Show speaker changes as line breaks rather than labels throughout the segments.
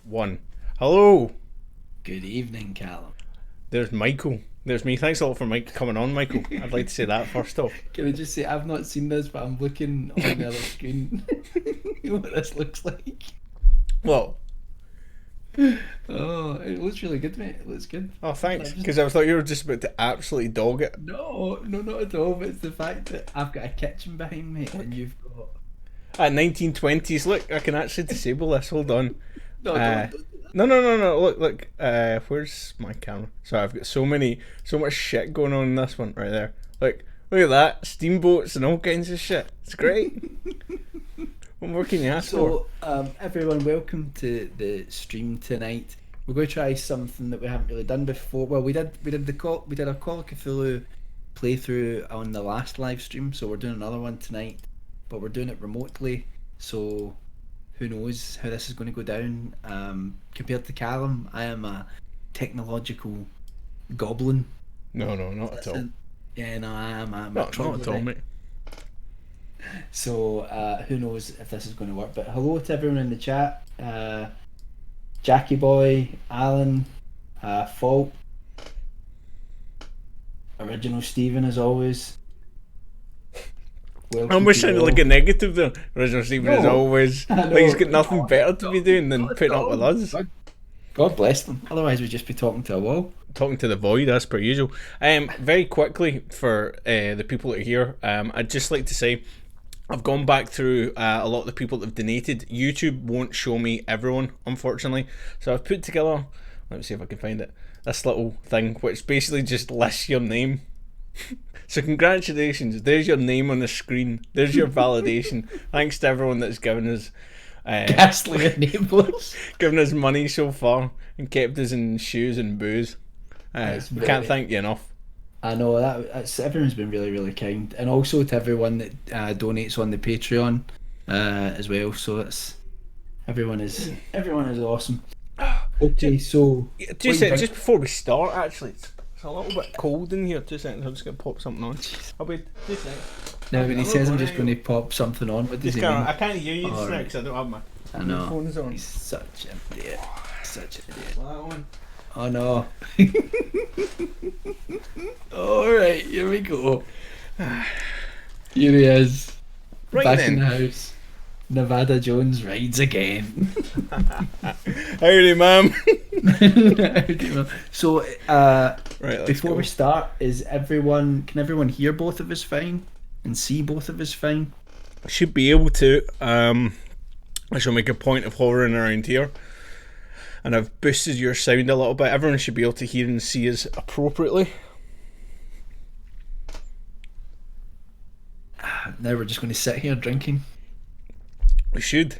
One. Hello.
Good evening, Calum.
There's Michael. There's me. Thanks a lot for Mike coming on, Michael. I'd like to say that first off.
Can I just say I've not seen this, but I'm looking on the other screen what this looks like.
Well,
Oh, it looks really good, mate. It looks good.
oh
I
thanks,
just
because I thought you were just about to absolutely dog it.
no, no, not at all. But it's the fact that I've got a kitchen behind me, and you've got
At 1920s, look, I can actually disable this. Hold on.
no,
Uh,
don't do that.
no. Look. Where's my camera? So I've got so much shit going on in this one right there. Look at that, steamboats and all kinds of shit. It's great. What more can you ask for?
So, everyone, welcome to the stream tonight. We're going to try something that we haven't really done before. Well, we did a Call of Cthulhu playthrough on the last live stream, so we're doing another one tonight, but we're doing it remotely. So, who knows how this is going to go down? Compared to Callum, I am a technological goblin.
No, not at all.
Yeah, no, I'm a
Not at all,
troglodyte.
mate.
So who knows if this is going to work? But hello to everyone in the chat. Jackie Boy, Alan, Fault, Original Stephen as always.
I
Welcome
almost
to you
sounded
all.
like a negative there. Original Stephen is
No,
always
I
like he's
know.
got nothing
No,
better to be
no,
doing than
not at
putting up with
all.
us.
God bless them. Otherwise, we'd just be talking to a wall.
Talking to the void as per usual. Very quickly for the people that are here, I'd just like to say I've gone back through a lot of the people that have donated. YouTube won't show me everyone, unfortunately, so I've put together. Let me see if I can find it. This little thing, which basically just lists your name. So congratulations, there's your name on the screen. There's your validation. Thanks to everyone that's uh,
Ghastly enablers.
given us money so far and kept us in shoes and booze.
That's
We can't
very.
thank you enough.
I know that's everyone's been really, really kind, and also to everyone that donates on the Patreon as well. So it's everyone is awesome. Okay, so
Yeah,
what
2 seconds,
you
just before we start, actually, it's a little bit cold in here. 2 seconds, I'm just going to pop something on. I'll be 2 seconds.
now when he
I'm not
says I'm
going
just going to
anywhere.
pop something on, what does
Just
he
can't,
mean?
I can't hear you just now
Alright,
because I don't have my
I know
headphones on.
he's such an idiot, such an idiot.
That one.
Oh no! All right, here we go. Here he is,
Right
back in
then.
the house. Nevada Jones rides again.
Howdy, ma'am.
So,
Right, let's
before
go.
we start, can everyone hear both of us fine and see both of us fine?
I should be able to. I shall make a point of hovering around here. And I've boosted your sound a little bit. Everyone should be able to hear and see us appropriately.
Now we're just going to sit here drinking.
We should.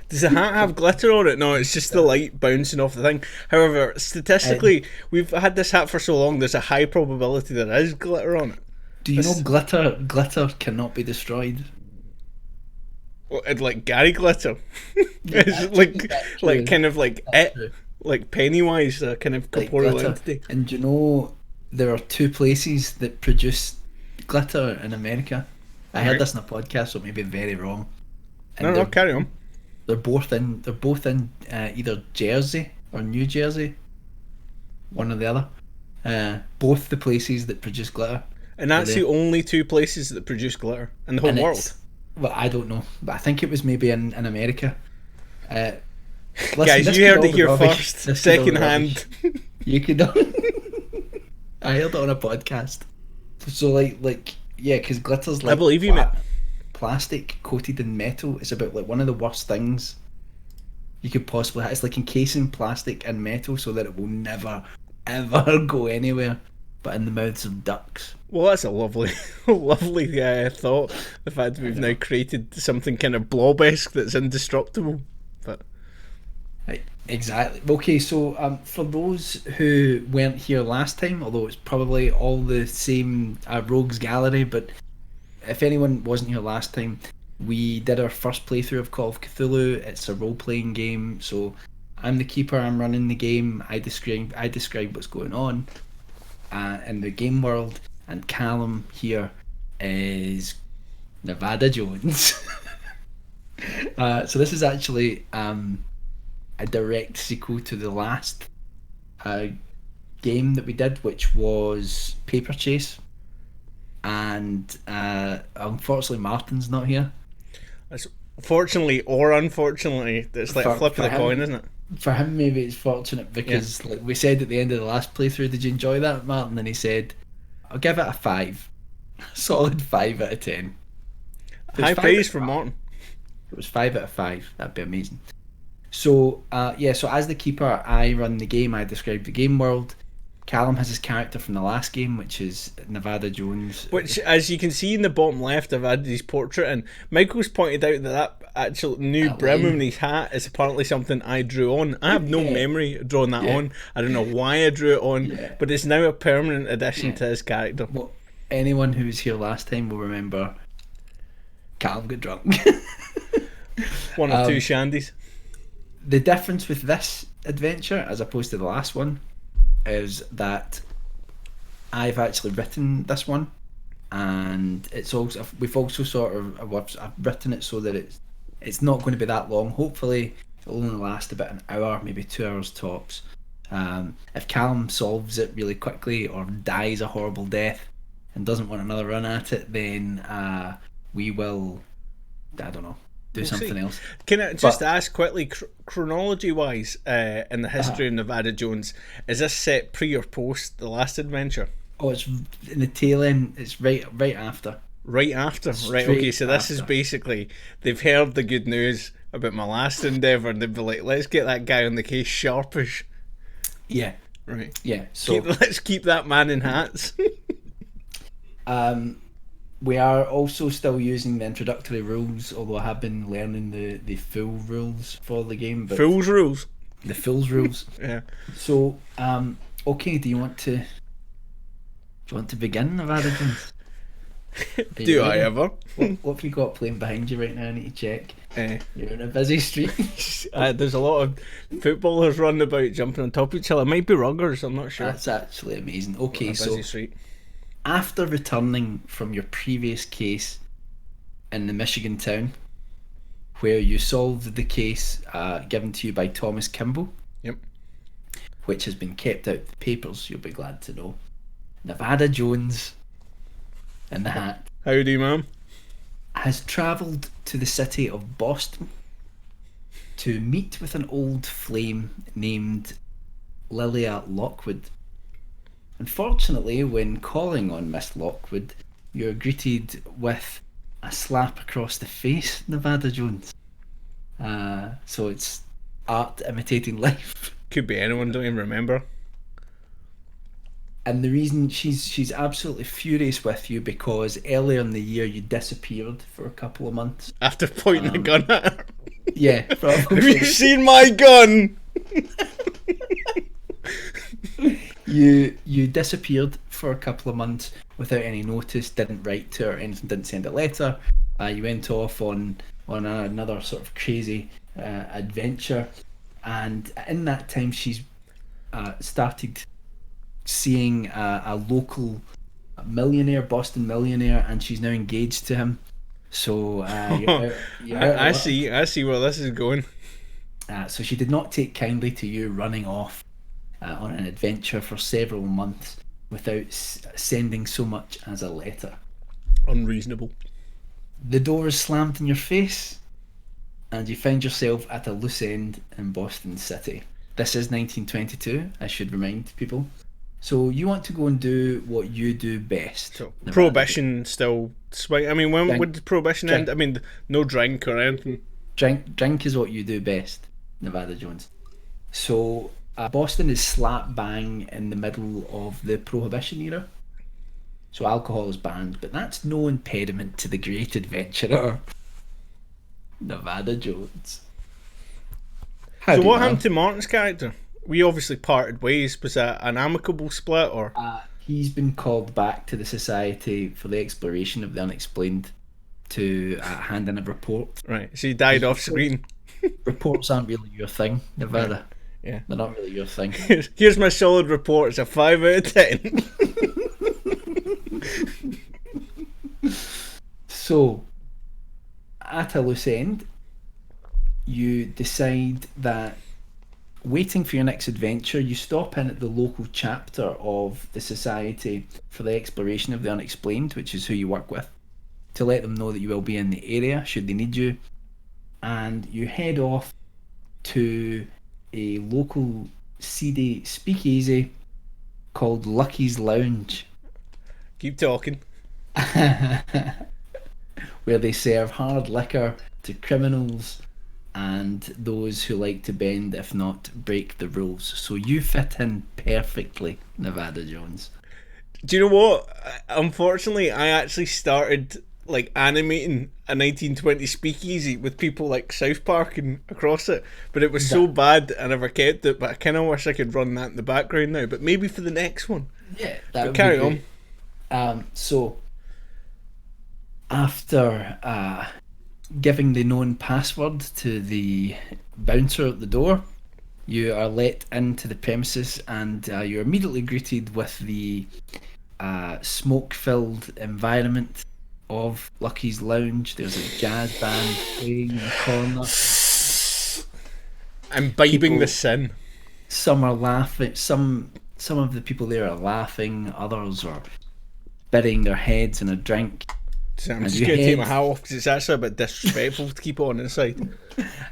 Does the hat have glitter on it? No, it's just the light bouncing off the thing. However,
And
statistically, we've had this hat for so long, there's a high probability there is glitter on it.
do you know
This,
glitter cannot be destroyed?
like Gary Glitter. It's
Is
like,
that
like
true?
kind of like
That's
it,
true.
like Pennywise, a kind of
Like
corporeal
glitter.
entity.
And do you know there are two places that produce glitter in America? I heard
Right.
this in a podcast, so it may be very wrong.
No,
And
no, carry on.
they're both in either Jersey or New Jersey, one or the other. Both the places that produce glitter
And
are
that's
there.
the only two places that produce glitter in the whole
And
world.
it's well, I don't know, but I think it was maybe in America. Uh, listen,
Guys,
this
you
could
heard
all
it
be
here
rubbish.
first.
This could all be
Second
rubbish.
hand.
You could. I heard it on a podcast. So like yeah, because glitter's
I
like
believe you, mate.
plastic coated in metal. It's about like one of the worst things you could possibly have. It's like encasing plastic and metal so that it will never ever go anywhere but in the mouths of ducks.
Well, that's a lovely, lovely thought. The fact that
I
we've now
know.
created something kind of blob-esque that's indestructible. But
Right, exactly. Okay, so for those who weren't here last time, although it's probably all the same rogues gallery, but if anyone wasn't here last time, we did our first playthrough of Call of Cthulhu. It's a role-playing game, so I'm the keeper. I'm running the game. I describe what's going on in the game world, and Callum here is Nevada Jones. So this is actually a direct sequel to the last game that we did, which was Paper Chase. And unfortunately, Martin's not here.
That's fortunately or unfortunately, it's like a flip of the coin, isn't it?
For him, maybe it's fortunate because, like we said at the end of the last playthrough, did you enjoy that, Martin? And he said, "I'll give it a 5, solid 5 out of 10."
High praise for Martin.
If it was 5 out of 5, that'd be amazing. So, so as the keeper, I run the game. I describe the game world. Calum has his character from the last game, which is Nevada Jones.
Which, as you can see in the bottom left, I've added his portrait, and Michael's pointed out that actual new brim on his hat is apparently something I drew on. I have no memory of drawing that on. I don't know why I drew it on, but it's now a permanent addition to his character.
Well, anyone who was here last time will remember Calum got drunk.
One or two shandies.
The difference with this adventure, as opposed to the last one, is that I've actually written this one, and we've also sort of I've written it so that it's not going to be that long. Hopefully it'll only last about an hour, maybe 2 hours tops. If Calum solves it really quickly or dies a horrible death and doesn't want another run at it, then we will, I don't know, do something else.
Can I just ask quickly, chronology wise, in the history of Nevada Jones, is this set pre or post the last adventure?
Oh, it's in the tail end. It's right after.
Right after, right? Okay, so this is basically they've heard the good news about my last endeavour, and they'd be like, "Let's get that guy on the case sharpish."
Yeah.
Right.
Yeah. So
let's keep that man in hats.
We are also still using the introductory rules, although I have been learning the full rules for the game. But
Fool's rules.
The fool's rules.
Yeah.
So, okay, do you want to begin, Nevada Jones?
Do I ever?
What have you got playing behind you right now? I need to check. You're in a busy street.
There's a lot of footballers running about, jumping on top of each other. It might be ruggers, I'm not sure.
That's actually amazing. Okay,
busy street.
After returning from your previous case in the Michigan town, where you solved the case given to you by Thomas Kimball,
yep,
which has been kept out of the papers, you'll be glad to know, Nevada Jones in the hat.
Howdy, ma'am.
Has travelled to the city of Boston to meet with an old flame named Lilia Lockwood. Unfortunately, when calling on Miss Lockwood, you're greeted with a slap across the face, Nevada Jones. So it's art imitating life.
Could be anyone, don't even remember.
And the reason she's absolutely furious with you because earlier in the year you disappeared for a couple of months.
After pointing a gun at her.
Yeah, probably.
Have you seen my gun?
You disappeared for a couple of months without any notice, didn't write to her or anything, didn't send a letter. You went off on another sort of crazy adventure, and in that time she's started seeing a local millionaire, Boston millionaire, and she's now engaged to him. So
I see where this is going.
So she did not take kindly to you running off on an adventure for several months without sending so much as a letter.
Unreasonable.
The door is slammed in your face, and you find yourself at a loose end in Boston City. This is 1922, I should remind people. So you want to go and do what you do best.
So prohibition still swing. I mean, when would prohibition end? I mean, no drink or anything.
Drink is what you do best, Nevada Jones. So Boston is slap bang in the middle of the prohibition era. So alcohol is banned, but that's no impediment to the great adventurer, Nevada Jones.
So what happened to Martin's character? We obviously parted ways. Was that an amicable split, or?
He's been called back to the Society for the Exploration of the Unexplained to hand in a report.
Right, so he died off screen.
Reports aren't really your thing, Nevada.
Yeah.
They're not really your thing.
Here's my solid report. It's a 5 out of 10.
So, at a loose end, you decide that waiting for your next adventure, you stop in at the local chapter of the Society for the Exploration of the Unexplained, which is who you work with, to let them know that you will be in the area should they need you. And you head off to a local seedy speakeasy called Lucky's Lounge.
Keep talking.
Where they serve hard liquor to criminals and those who like to bend, if not break the rules. So you fit in perfectly, Nevada Jones.
Do you know what? Unfortunately, I actually started like animating a 1920 speakeasy with people like South Park and across it, but it was so bad I never kept it. But I kind of wish I could run that in the background now. But maybe for the next one.
Yeah, that would
carry
be great. On. So after giving the known password to the bouncer at the door, you are let into the premises, and you're immediately greeted with the smoke-filled environment of Lucky's Lounge. There's a jazz band playing in the corner.
Imbibing the sin.
Some are laughing. Some of the people there are laughing. Others are burying their heads in a drink.
So I'm just going to take my hat off because it's actually a bit disrespectful to keep on inside.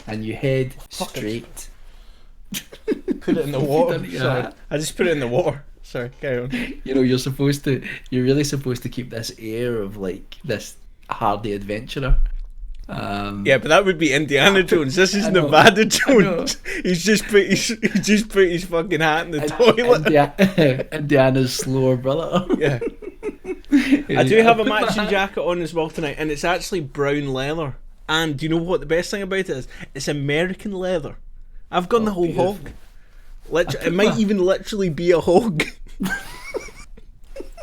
And you head straight.
Put it in the water. Sorry. I just put it in the water. Sorry, carry on.
You know, you're really supposed to keep this air of like this hardy adventurer.
Yeah, but that would be Indiana Jones. This is Nevada Jones. He's just put his fucking hat in the toilet.
Indiana's slower brother.
Yeah. I do have a matching jacket on as well tonight, and it's actually brown leather. And do you know what the best thing about it is? It's American leather. I've gone the whole hog. It might even literally be a hog.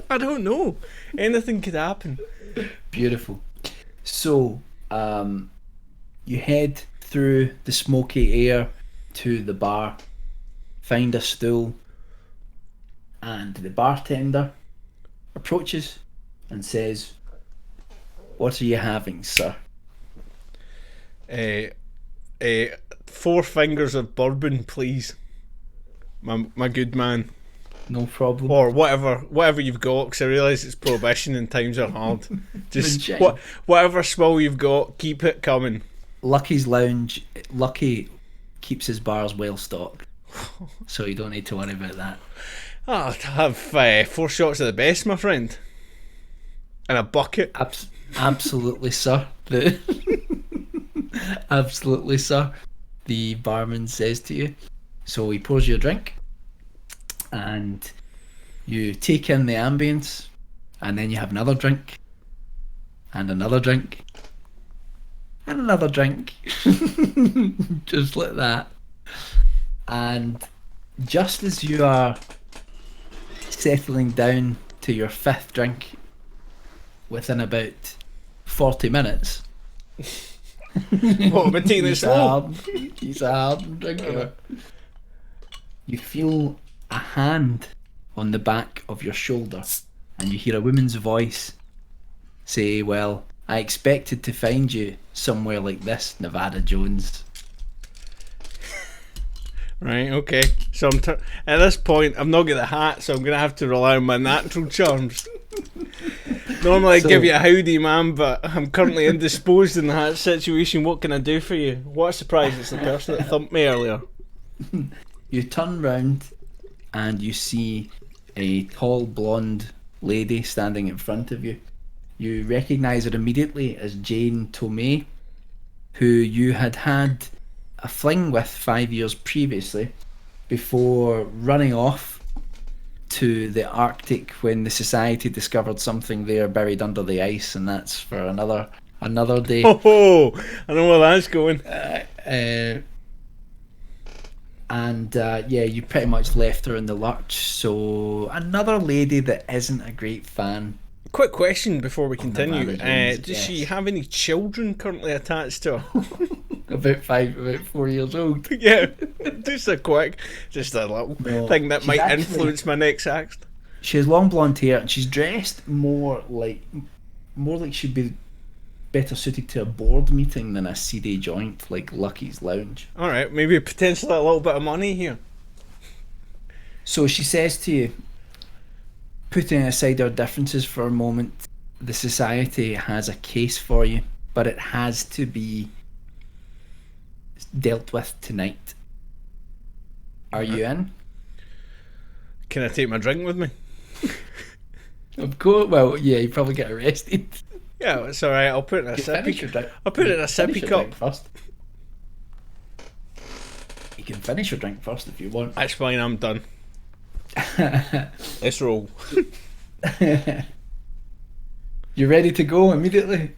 I don't know. Anything could happen.
Beautiful. So, you head through the smoky air to the bar, find a stool, and the bartender approaches and says, "What are you having, sir?"
4 fingers of bourbon, please. My good man.
No problem.
Or whatever you've got, because I realise it's prohibition and times are hard. Just whatever swill you've got, keep it coming.
Lucky's Lounge, Lucky keeps his bars well stocked, so you don't need to worry about that.
I'll have 4 shots of the best, my friend. And a bucket.
Absolutely, sir. Absolutely, sir. The barman says to you. So he pours you a drink, and you take in the ambience, and then you have another drink, and another drink, and another drink, just like that. And just as you are settling down to your 5th drink, within about 40 minutes,
what, am I taking this slow?
He's a hard drinker. You feel a hand on the back of your shoulder, and you hear a woman's voice say, "Well, I expected to find you somewhere like this, Nevada Jones."
Right, okay. So at this point, I'm not got the hat, so I'm going to have to rely on my natural charms. Normally I'd give you a howdy, man, but I'm currently indisposed in that situation. What can I do for you? What a surprise, it's the person that thumped me earlier.
You turn round and you see a tall blonde lady standing in front of you. You recognise her immediately as Jane Tomei, who you had a fling with 5 years previously, before running off to the Arctic when the Society discovered something there buried under the ice, and that's for another day.
Oh, I know where that's going.
Yeah, you pretty much left her in the lurch. So another lady that isn't a great fan.
Quick question before we continue. Does she have any children currently attached to her?
About 4 years old.
Yeah, just a little thing that might influence my next act.
She has long blonde hair, and she's dressed more like she'd be better suited to a board meeting than a seedy joint like Lucky's Lounge.
All right, maybe potentially a little bit of money here.
So she says to you, putting aside our differences for a moment, the society has a case for you, but it has to be dealt with tonight. Are you in?
Can I take my drink with me?
Of course. Well, yeah, you probably get arrested.
Yeah, it's all right. I'll put it in a sippy. I'll put it in a sippy cup
first. You can finish your drink first if you want.
That's fine. I'm done. Let's roll.
You ready to go immediately?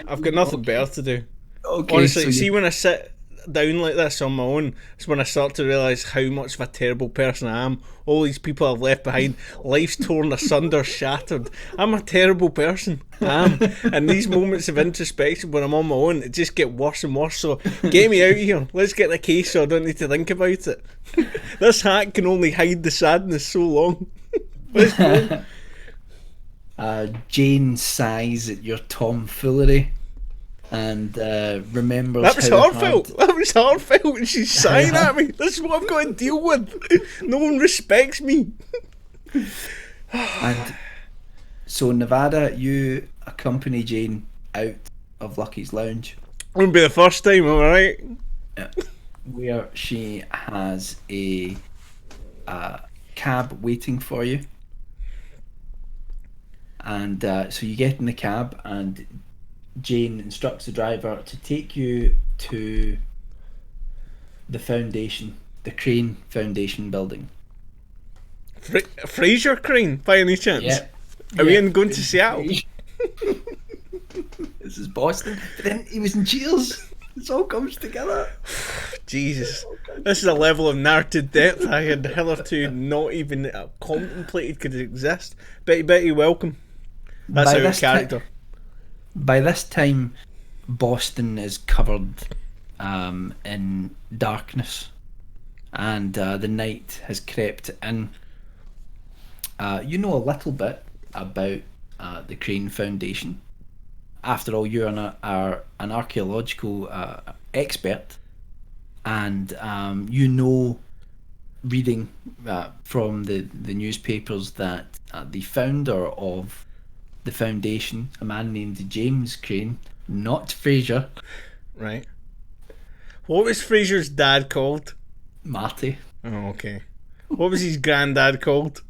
I've got nothing better to do.
Okay,
Honestly,
so
see, when I sit down like this on my own, it's when I start to realise how much of a terrible person I am. All these people I've left behind, life's torn asunder, shattered. I'm a terrible person. I am. And these moments of introspection when I'm on my own, it just get worse and worse. So get me out of here. Let's get the case so I don't need to think about it. This hat can only hide the sadness so long. Let's go.
Jane sighs at your tomfoolery and remembers
that was
how
heartfelt. That was heartfelt when she's sighing at me. This is what I've got to deal with. No one respects me.
And so, Nevada, you accompany Jane out of Lucky's Lounge.
Wouldn't be the first time, am I right?
Where she has a cab waiting for you. And so you get in the cab and Jane instructs the driver to take you to the foundation, the Crane Foundation building.
Fraser Crane, by any chance?
Yeah.
Are we going to Seattle?
This is Boston. But then he was in Cheers. It all comes together.
Jesus. This is a level of narrative depth I had hitherto not even contemplated could exist. Betty, welcome. That's out of character.
By this time, Boston is covered in darkness, and the night has crept in. You know a little bit about the Crane Foundation. After all, you are an archaeological expert, and you know, reading from the newspapers, that the founder of the foundation, a man named James Crane, not Fraser.
Right. What was Fraser's dad called?
Marty.
Oh, okay. What was his granddad called?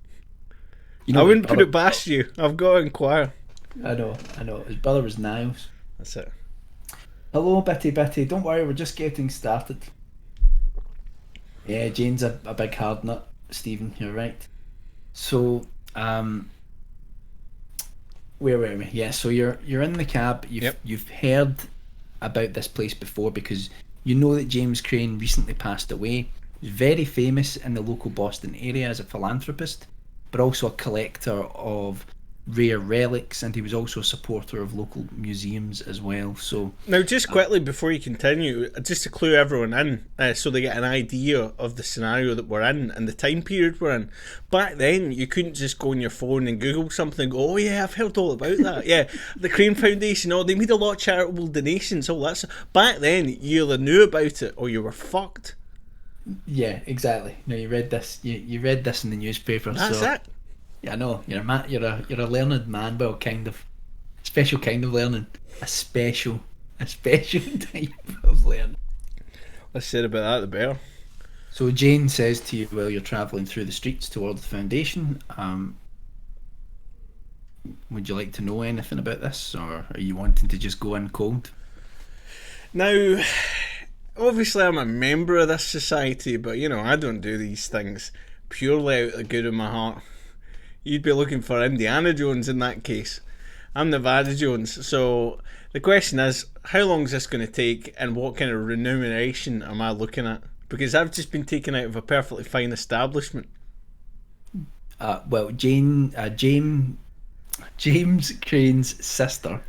You know,
I wouldn't put it past you. I've got to inquire.
I know. His brother was Niles.
That's it.
Hello, Betty. Don't worry, we're just getting started. Yeah, Jane's a big hard nut, Stephen, you're right. So, where were we? Yeah, so you're in the cab. You've heard about this place before because you know that James Crane recently passed away. He was very famous in the local Boston area as a philanthropist, but also a collector of rare relics, and he was also a supporter of local museums as well. So
now, just quickly before you continue, just to clue everyone in, so they get an idea of the scenario that we're in and the time period we're in. Back then, you couldn't just go on your phone and Google something and go, "Oh yeah, I've heard all about that." Yeah, the Crane Foundation. Oh, they made a lot of charitable donations. Oh, that's back then. You either knew about it or you were fucked.
Yeah, exactly. No, you read this. You read this in the newspaper.
That's it.
Yeah, I know. You're a learned man, well, kind of special kind of learning. A special type of learning.
Less said about that, the better.
So Jane says to you while you're travelling through the streets towards the foundation, would you like to know anything about this, or are you wanting to just go in cold?
Now, obviously I'm a member of this society, but I don't do these things purely out of the good of my heart. You'd be looking for Indiana Jones in that case. I'm Nevada Jones. So the question is, how long is this going to take, and what kind of remuneration am I looking at? Because I've just been taken out of a perfectly fine establishment.
Well, James Crane's sister,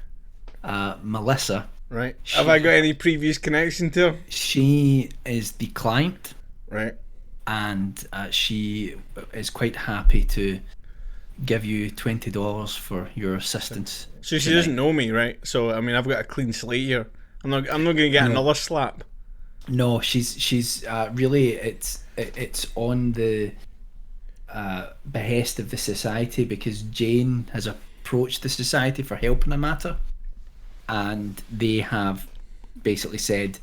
Melissa.
Right. Have I got any previous connection to her?
She is the client.
Right.
And she is quite happy to give you $20 for your assistance.
So she
tonight.
doesn't know me, right? So I mean, I've got a clean slate here. I'm not going to get another slap.
No, she's really it's on the behest of the society, because Jane has approached the society for help in a matter, and they have basically said,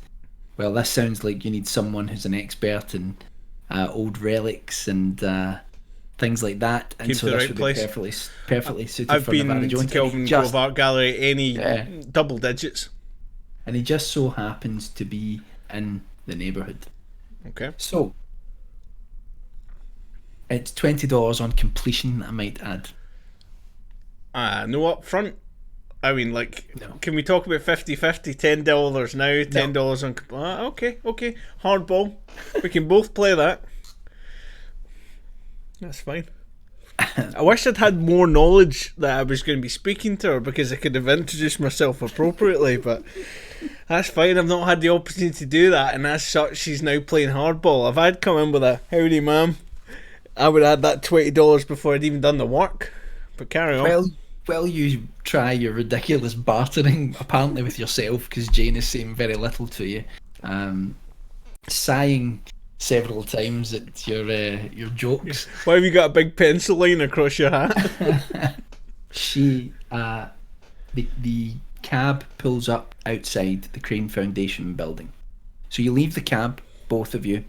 well, this sounds like you need someone who's an expert in old relics and things like that, and
Came
so
to the
this
right
would
place.
be perfectly suited
I've
for
been
Nevada
to
Jones.
Kelvin Grove Art Gallery, any double digits.
And he just so happens to be in the neighbourhood.
Okay.
So it's $20 on completion, I might add.
No up front. I mean, like,
No.
Can we talk about 50-50? $10 now, $10 on... Okay. Hardball. We can both play that. That's fine. I wish I'd had more knowledge that I was going to be speaking to her, because I could have introduced myself appropriately, but that's fine. I've not had the opportunity to do that, and as such, she's now playing hardball. If I'd come in with a howdy, ma'am, I would have had that $20 before I'd even done the work. But carry on.
Well, you try your ridiculous bartering, apparently with yourself, because Jane is saying very little to you, sighing several times at your jokes.
Why have you got a big pencil line across your hat?
She, the cab pulls up outside the Crane Foundation building. So you leave the cab, both of you,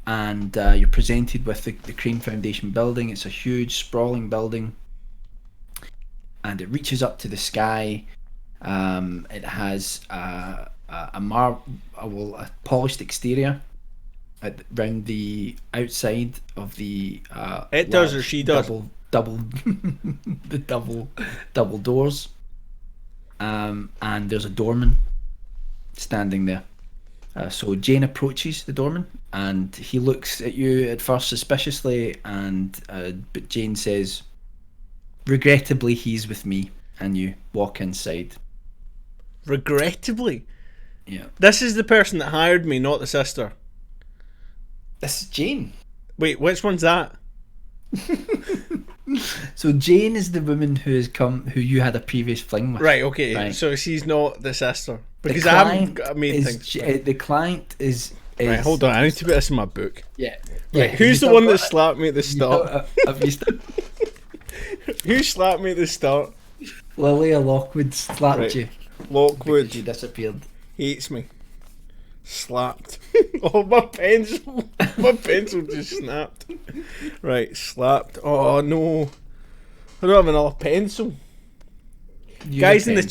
and you're presented with the Crane Foundation building. It's a huge, sprawling building, and it reaches up to the sky. It has a polished exterior round the outside of the
it does, or she does.
Double double doors, and there's a doorman standing there. So Jane approaches the doorman, and he looks at you at first suspiciously, and but Jane says, regrettably, he's with me, and you walk inside.
Regrettably?
Yeah.
This is the person that hired me, not the sister.
This is Jane.
Wait, which one's that?
So Jane is the woman who you had a previous fling with.
Right, okay.
Right.
So she's not the sister. Because
The
I haven't
client
got a main thing.
the client is
Right, hold on. I need to put this in my book.
Yeah.
Right, who's the one that slapped me at the start? Who slapped me at the start?
Lilia Lockwood slapped you.
Lockwood.
Because you disappeared.
Hates me. Slapped. Oh, my pencil. My pencil just snapped. Right, slapped. Oh, no. I don't have another pencil. Guys in the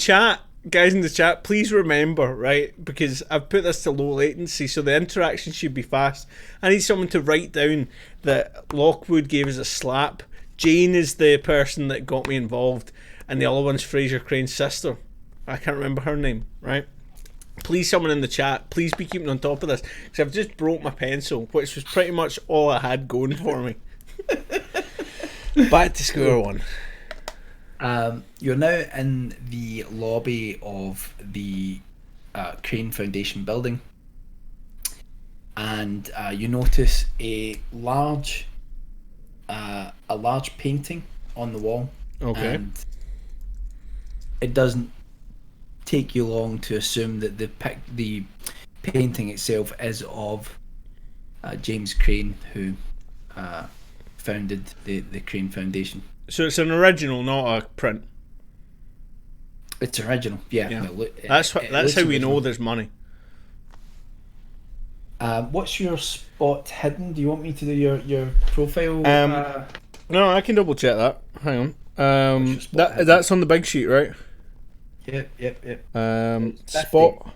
chat, please remember, right? Because I've put this to low latency, so the interaction should be fast. I need someone to write down that Lockwood gave us a slap. Jane is the person that got me involved, and the other one's Fraser Crane's sister. I can't remember her name, right? Please, someone in the chat, please be keeping on top of this, because I've just broke my pencil, which was pretty much all I had going for me. Back to square one.
You're now in the lobby of the Crane Foundation building, and you notice a large painting on the wall.
Okay.
And it doesn't take you long to assume that the painting itself is of James Crane, who founded the Crane Foundation.
So it's an original, not a print.
It's original, yeah. Well,
that's how we know there's money.
What's your spot hidden? Do you want me to do your profile?
No, I can double check that. Hang on. That's on the big sheet, right?
Yep.
Spot.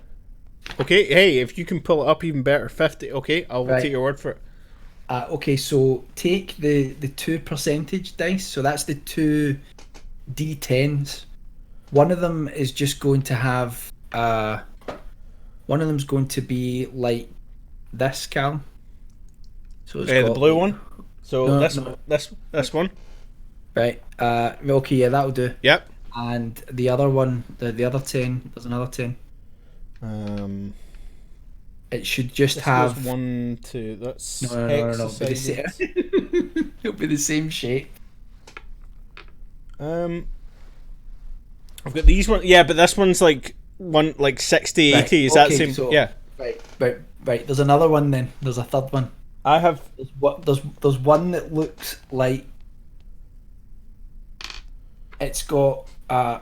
Okay, hey, if you can pull it up even better, 50. Okay, I'll take your word for it.
Okay, so take the 2% dice. So that's the 2 D10s. One of them is just going to have one of them's going to be like this, Calum. So it's
the blue one. So this one.
Right. Okay, yeah, that'll do.
Yep.
And the other one, the other 10. There's another 10. It should just have
1, 2. That's
no. It'll be the same shape.
I've got these ones. Yeah, but this one's like 60, 80. Is that same?
So,
Yeah.
Right. There's another one then. There's a third one.
I have.
There's one that looks like it's got
I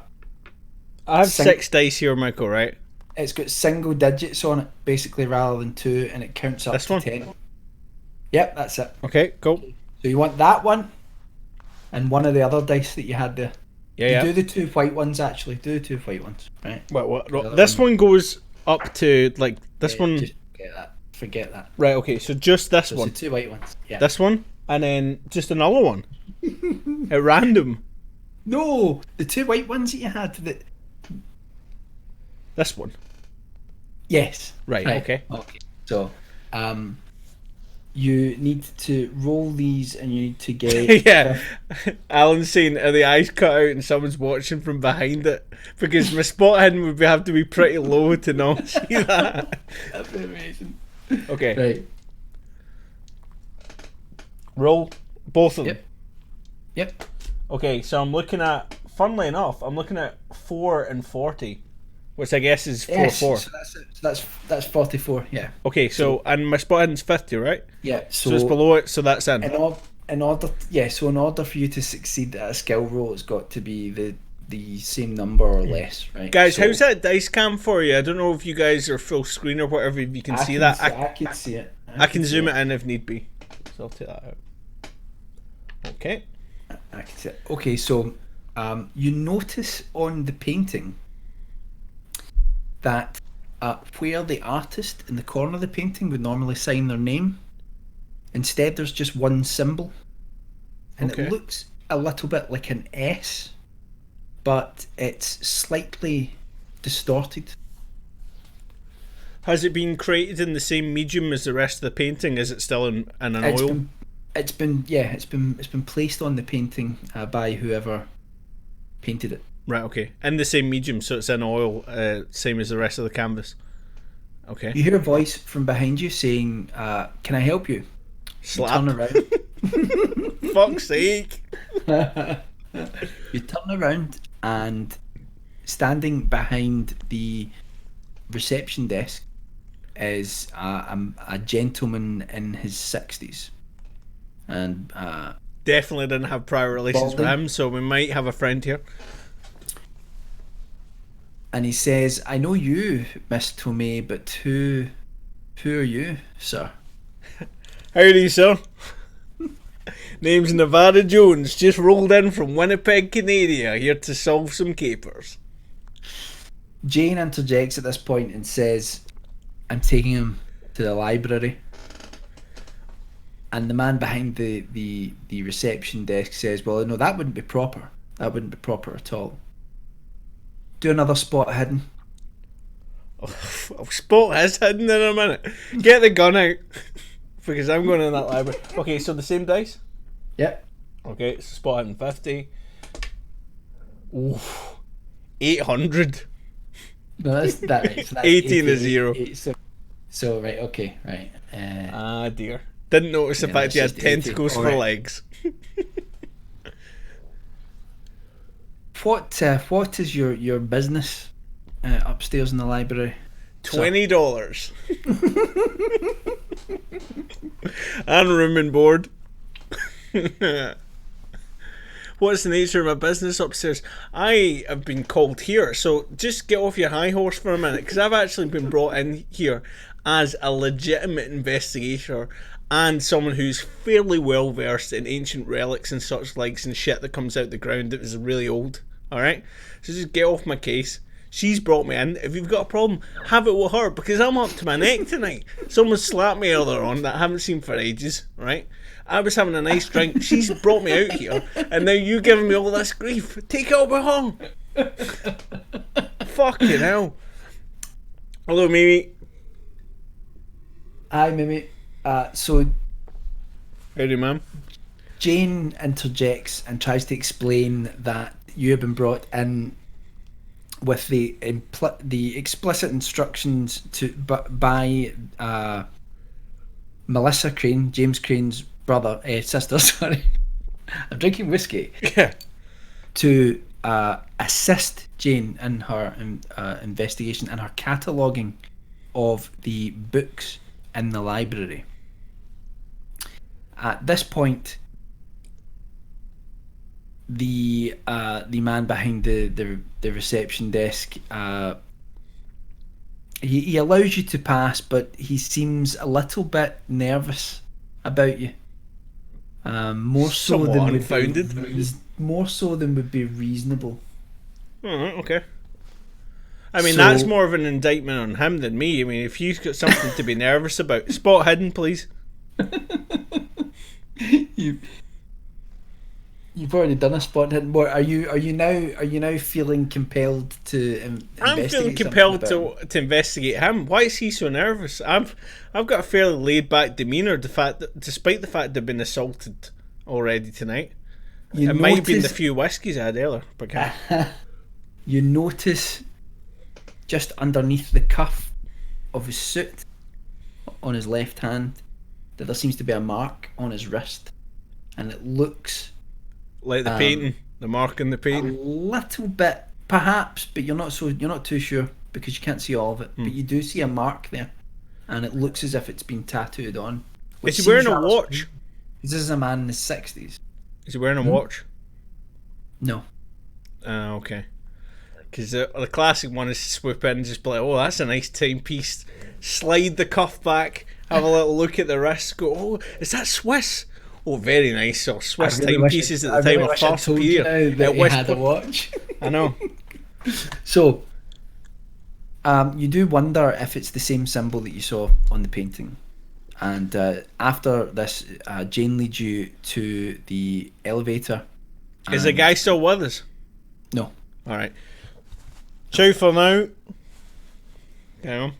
have 6 dice here, Michael. Right.
It's got single digits on it, basically, rather than 2, and it counts up
this
to
one?
10. Yep, that's it.
Okay, cool.
So you want that one, and one of the other dice that you had there.
Yeah.
Do the 2 white ones, actually. Do the 2 white ones, right?
What? This one goes up to like this one.
Just forget that.
Right. Okay. So just this one.
So 2 white ones. Yeah.
This one, and then just another one at random.
No, the 2 white ones that you had.
This one.
Yes.
Right. Okay.
So, you need to roll these, and you need to get.
Yeah. Alan's saying, "Are the eyes cut out and someone's watching from behind it?" Because my spot hidden would have to be pretty low to not see that.
That'd be amazing.
Okay.
Right.
Roll both of them.
Yep.
Okay, so I'm looking at. Funnily enough, I'm looking at 4 and 40, which I guess is 4 4.
So that's it. So that's 44. Yeah.
Okay, so and my spot hidden's 50, right?
Yeah.
So it's below it, so that's in.
In order for you to succeed at a skill roll, it's got to be the same number or less, right?
Guys, how's that dice cam for you? I don't know if you guys are full screen or whatever. If you can see that,
I can see it.
I can zoom it in if need be. So I'll take that out. Okay.
I can see it. Okay, so you notice on the painting that where the artist in the corner of the painting would normally sign their name, instead there's just one symbol, and it looks a little bit like an S, but it's slightly distorted.
Has it been created in the same medium as the rest of the painting? Is it still in an oil?
It's been placed on the painting by whoever painted it.
Right, okay. In the same medium, so it's in oil, same as the rest of the canvas. Okay.
You hear a voice from behind you saying, "Can I help you?"
Slap.
You turn around.
Fuck's sake.
You turn around, and standing behind the reception desk is a gentleman in his 60s. And
definitely didn't have prior relations with him, so we might have a friend here.
And he says, "I know you, Miss Tomei, but who are you, sir?"
Howdy, sir. Name's Nevada Jones, just rolled in from Winnipeg, Canada, here to solve some capers.
Jane interjects at this point and says, "I'm taking him to the library." And the man behind the reception desk says, "Well, no, that wouldn't be proper. That wouldn't be proper at all. Do another spot hidden."
I'll spot his hidden in a minute. Get the gun out. Because I'm going in that library. Okay, so the same dice?
Yep.
Okay, so spot hidden 50. Oof. 800.
No, that's right. So that's
18 is 0.
So, right, okay, right.
Ah, dear. Didn't notice the fact he had tentacles for legs.
What is your business upstairs in the library?
$20. And room and board. What's the nature of my business upstairs? I have been called here, so just get off your high horse for a minute, because I've actually been brought in here as a legitimate investigator and someone who's fairly well versed in ancient relics and such likes and shit that comes out the ground that is really old. Alright? So just get off my case. She's brought me in. If you've got a problem, have it with her, because I'm up to my neck tonight. Someone slapped me earlier on that I haven't seen for ages, right? I was having a nice drink. She's brought me out here, and now you giving me all this grief. Take it up with her. Fucking hell. Hello, Mimi.
Hi, Mimi. So
Howdy, ma'am.
Jane interjects and tries to explain that you have been brought in with the explicit instructions by Melissa Crane, James Crane's sister. Sorry, I'm drinking whiskey.
Yeah.
to assist Jane in her investigation and her cataloguing of the books in the library. At this point, the man behind the reception desk, he allows you to pass, but he seems a little bit nervous about you. More so
Somewhat
than
unfounded.
more so than would be reasonable.
Okay. I mean,
So-
that's more of an indictment on him than me. I mean, if you've got something to be nervous about, spot hidden, please.
You've already done a spot hidden. What are you now feeling compelled to investigate?
I'm feeling compelled to investigate him. Why is he so nervous? I've got a fairly laid back demeanour. Despite the fact I've been assaulted already tonight, it might have been the few whiskies I had earlier.
You notice just underneath the cuff of his suit, on his left hand, that there seems to be a mark on his wrist, and it looks
Like the painting, the mark in the
a
painting.
little bit, perhaps, but you're not too sure because you can't see all of it. But you do see a mark there, and it looks as if it's been tattooed on.
Is he wearing a watch?
This is a man in his 60s.
Is he wearing a watch?
No.
Okay. Because the classic one is to swoop in and just be like, oh, that's a nice timepiece. Slide the cuff back, have a little look at the wrist, go, oh, is that Swiss? Oh, very nice. Or Swiss timepieces at the time are far superior.
That he had a watch.
I know.
So, you do wonder if it's the same symbol that you saw on the painting. And after this, Jane leads you to the elevator.
Is the guy still with us?
No.
Alright. Ciao for now. Hang on.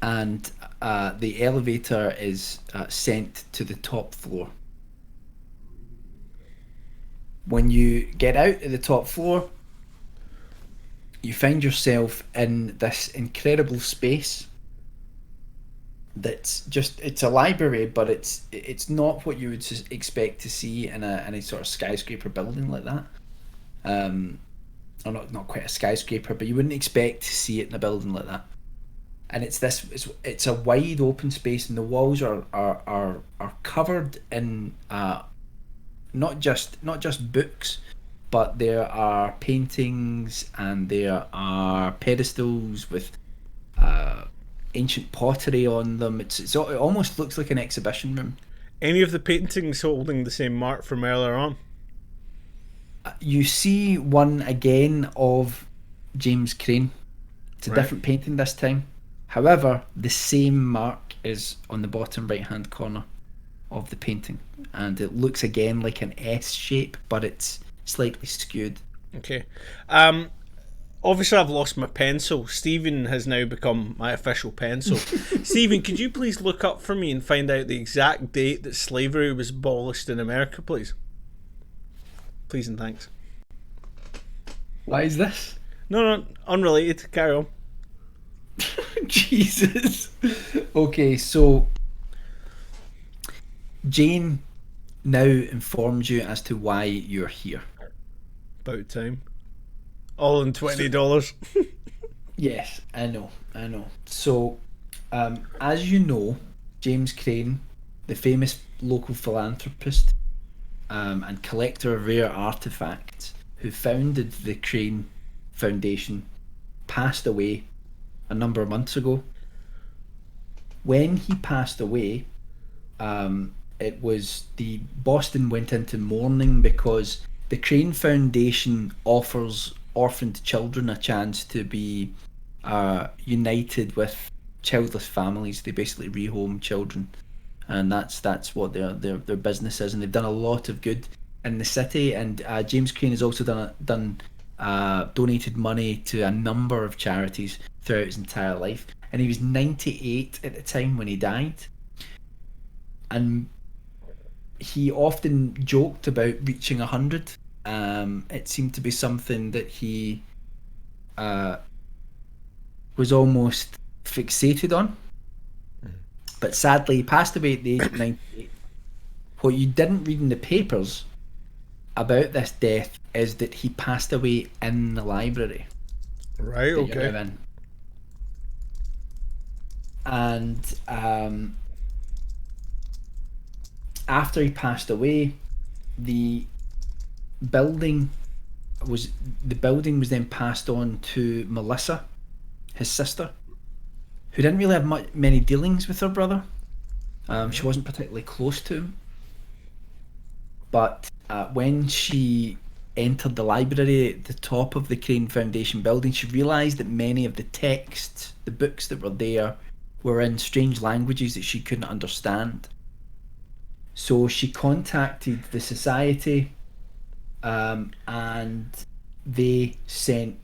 And the elevator is sent to the top floor. When you get out at the top floor, you find yourself in this incredible space that's just, it's a library, but it's not what you would expect to see in a sort of skyscraper building like that. Or not quite a skyscraper, but you wouldn't expect to see it in a building like that. And it's a wide open space, and the walls are covered in not just books, but there are paintings and there are pedestals with ancient pottery on them. It almost looks like an exhibition room.
Any of the paintings holding the same mark from earlier on?
You see one again of James Crane. It's a different painting this time. However, the same mark is on the bottom right hand corner of the painting, and it looks again like an S shape, but it's slightly skewed.
Okay. Obviously I've lost my pencil. Stephen has now become my official pencil. Stephen, could you please look up for me and find out the exact date that slavery was abolished in America, please? Please and thanks.
Why is this?
No, unrelated. Carry on.
Jesus. Okay, so Jane now informs you as to why you're here.
About time. All in $20.
Yes, I know. So, as you know, James Crane, the famous local philanthropist and collector of rare artifacts who founded the Crane Foundation, passed away a number of months ago. When he passed away, Boston went into mourning because the Crane Foundation offers orphaned children a chance to be united with childless families. They basically rehome children, and that's what their business is, and they've done a lot of good in the city. And James Crane has also donated money to a number of charities throughout his entire life, and he was 98 at the time when he died. And he often joked about reaching 100. It seemed to be something that he was almost fixated on. But sadly, he passed away at the age of 98. What you didn't read in the papers about this death is that he passed away in the library.
Right,
that you're
okay.
now in. And after he passed away, the building was then passed on to Melissa, his sister, who didn't really have many dealings with her brother. She wasn't particularly close to him. But when she entered the library at the top of the Crane Foundation building, she realised that many of the texts, the books that were there, were in strange languages that she couldn't understand. So she contacted the society, and they sent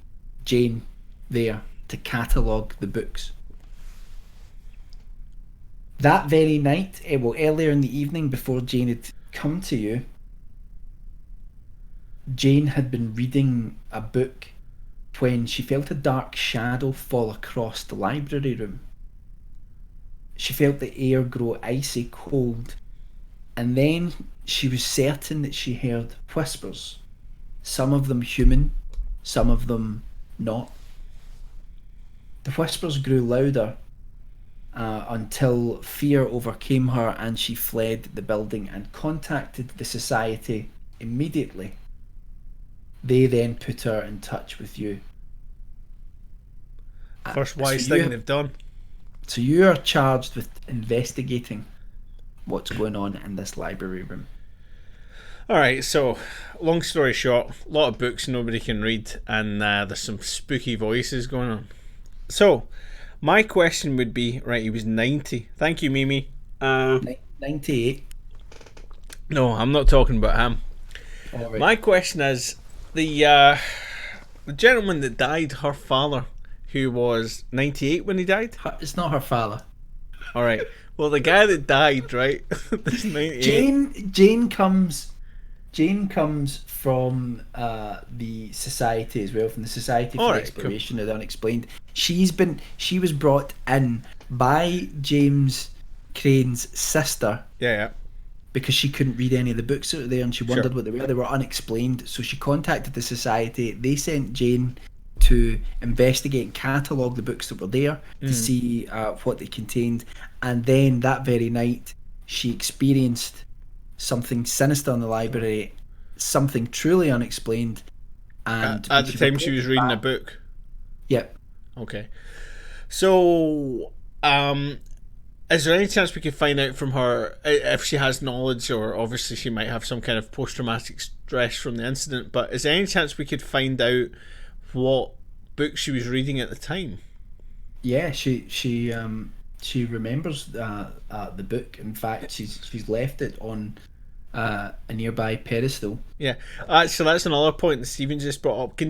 Jane there to catalogue the books. That very night, earlier in the evening before Jane had come to you, Jane had been reading a book when she felt a dark shadow fall across the library room. She felt the air grow icy cold, and then she was certain that she heard whispers, some of them human, some of them not. The whispers grew louder until fear overcame her and she fled the building and contacted the society immediately. They then put her in touch with you.
First wise thing they've done.
So you are charged with investigating what's going on in this library room.
Alright, so long story short, a lot of books nobody can read, and there's some spooky voices going on. So, my question would be, right, he was 90. Thank you, Mimi.
98.
No, I'm not talking about him.
All right.
My question is, the gentleman that died, her father, who was 98 when he died?
It's not her father.
Alright, well, the guy that died, right, this 98...
Jane comes from the society as well, from the Society for Exploration of the Unexplained. She was brought in by James Crane's sister.
Yeah.
Because she couldn't read any of the books that were there, and she wondered what they were. They were unexplained. So she contacted the society. They sent Jane to investigate and catalogue the books that were there to see what they contained. And then that very night, she experienced something sinister in the library, something truly unexplained. And
at the time she was reading a book?
Yep.
Okay. So, is there any chance we could find out from her if she has knowledge, or obviously she might have some kind of post-traumatic stress from the incident, but is there any chance we could find out what book she was reading at the time?
Yeah, she remembers the book. In fact, she's left it on a nearby pedestal.
Yeah, so that's another point that Stephen just brought up.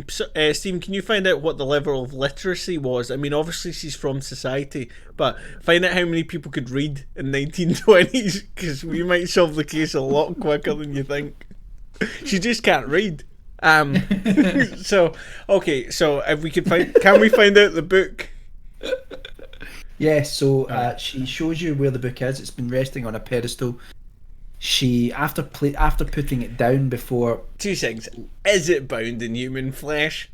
Stephen, can you find out what the level of literacy was? I mean, obviously she's from society, but find out how many people could read in 1920s, because we might solve the case a lot quicker than you think. She just can't read. So if we could can we find out the book?
Yeah, so she shows you where the book is. It's been resting on a pedestal. She, after putting it down before...
2 seconds. Is it bound in human flesh?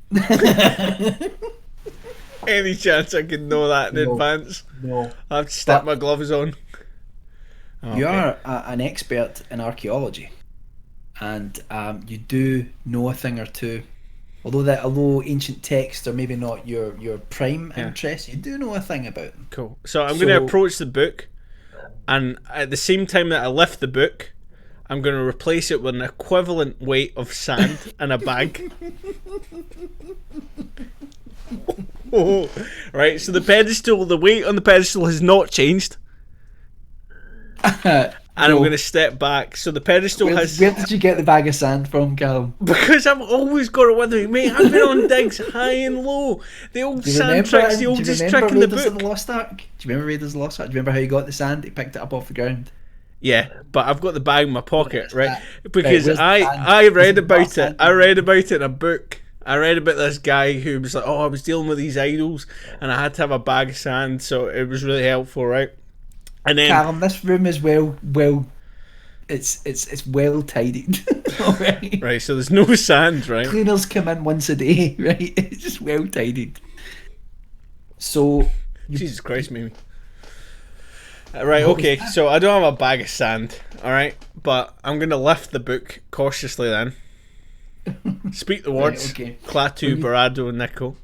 Any chance I could know that in advance?
No.
I have to stick my gloves on.
Okay. You are an expert in archaeology, and you do know a thing or two. Although ancient texts are maybe not your prime interest, you do know a thing about them.
Cool. So I'm going to approach the book, and at the same time that I lift the book, I'm going to replace it with an equivalent weight of sand in a bag. Right, so the weight on the pedestal has not changed. And I'm going to step back. So the pedestal has...
Where did you get the bag of sand from, Calum?
Because I've always got it with me, mate. I've been on digs high and low. The old sand tricks, the oldest trick in the book.
Of the Lost Ark? Do you remember Raiders of the Lost Ark? Do you remember how you got the sand? You picked it up off the ground.
Yeah, but I've got the bag in my pocket, right? Because I read about it. I read about it in a book. I read about this guy who was like, I was dealing with these idols, and I had to have a bag of sand, so it was really helpful, right? And then,
Calum, this room is well it's well tidied. Alright.
Right, so there's no sand, right?
Cleaners come in once a day, right? It's just well tidied. So
Jesus Christ, Mimi. Right, okay, so I don't have a bag of sand, alright? But I'm going to lift the book cautiously then. Speak the words.
Right, okay.
Clatu, Barado, Nico.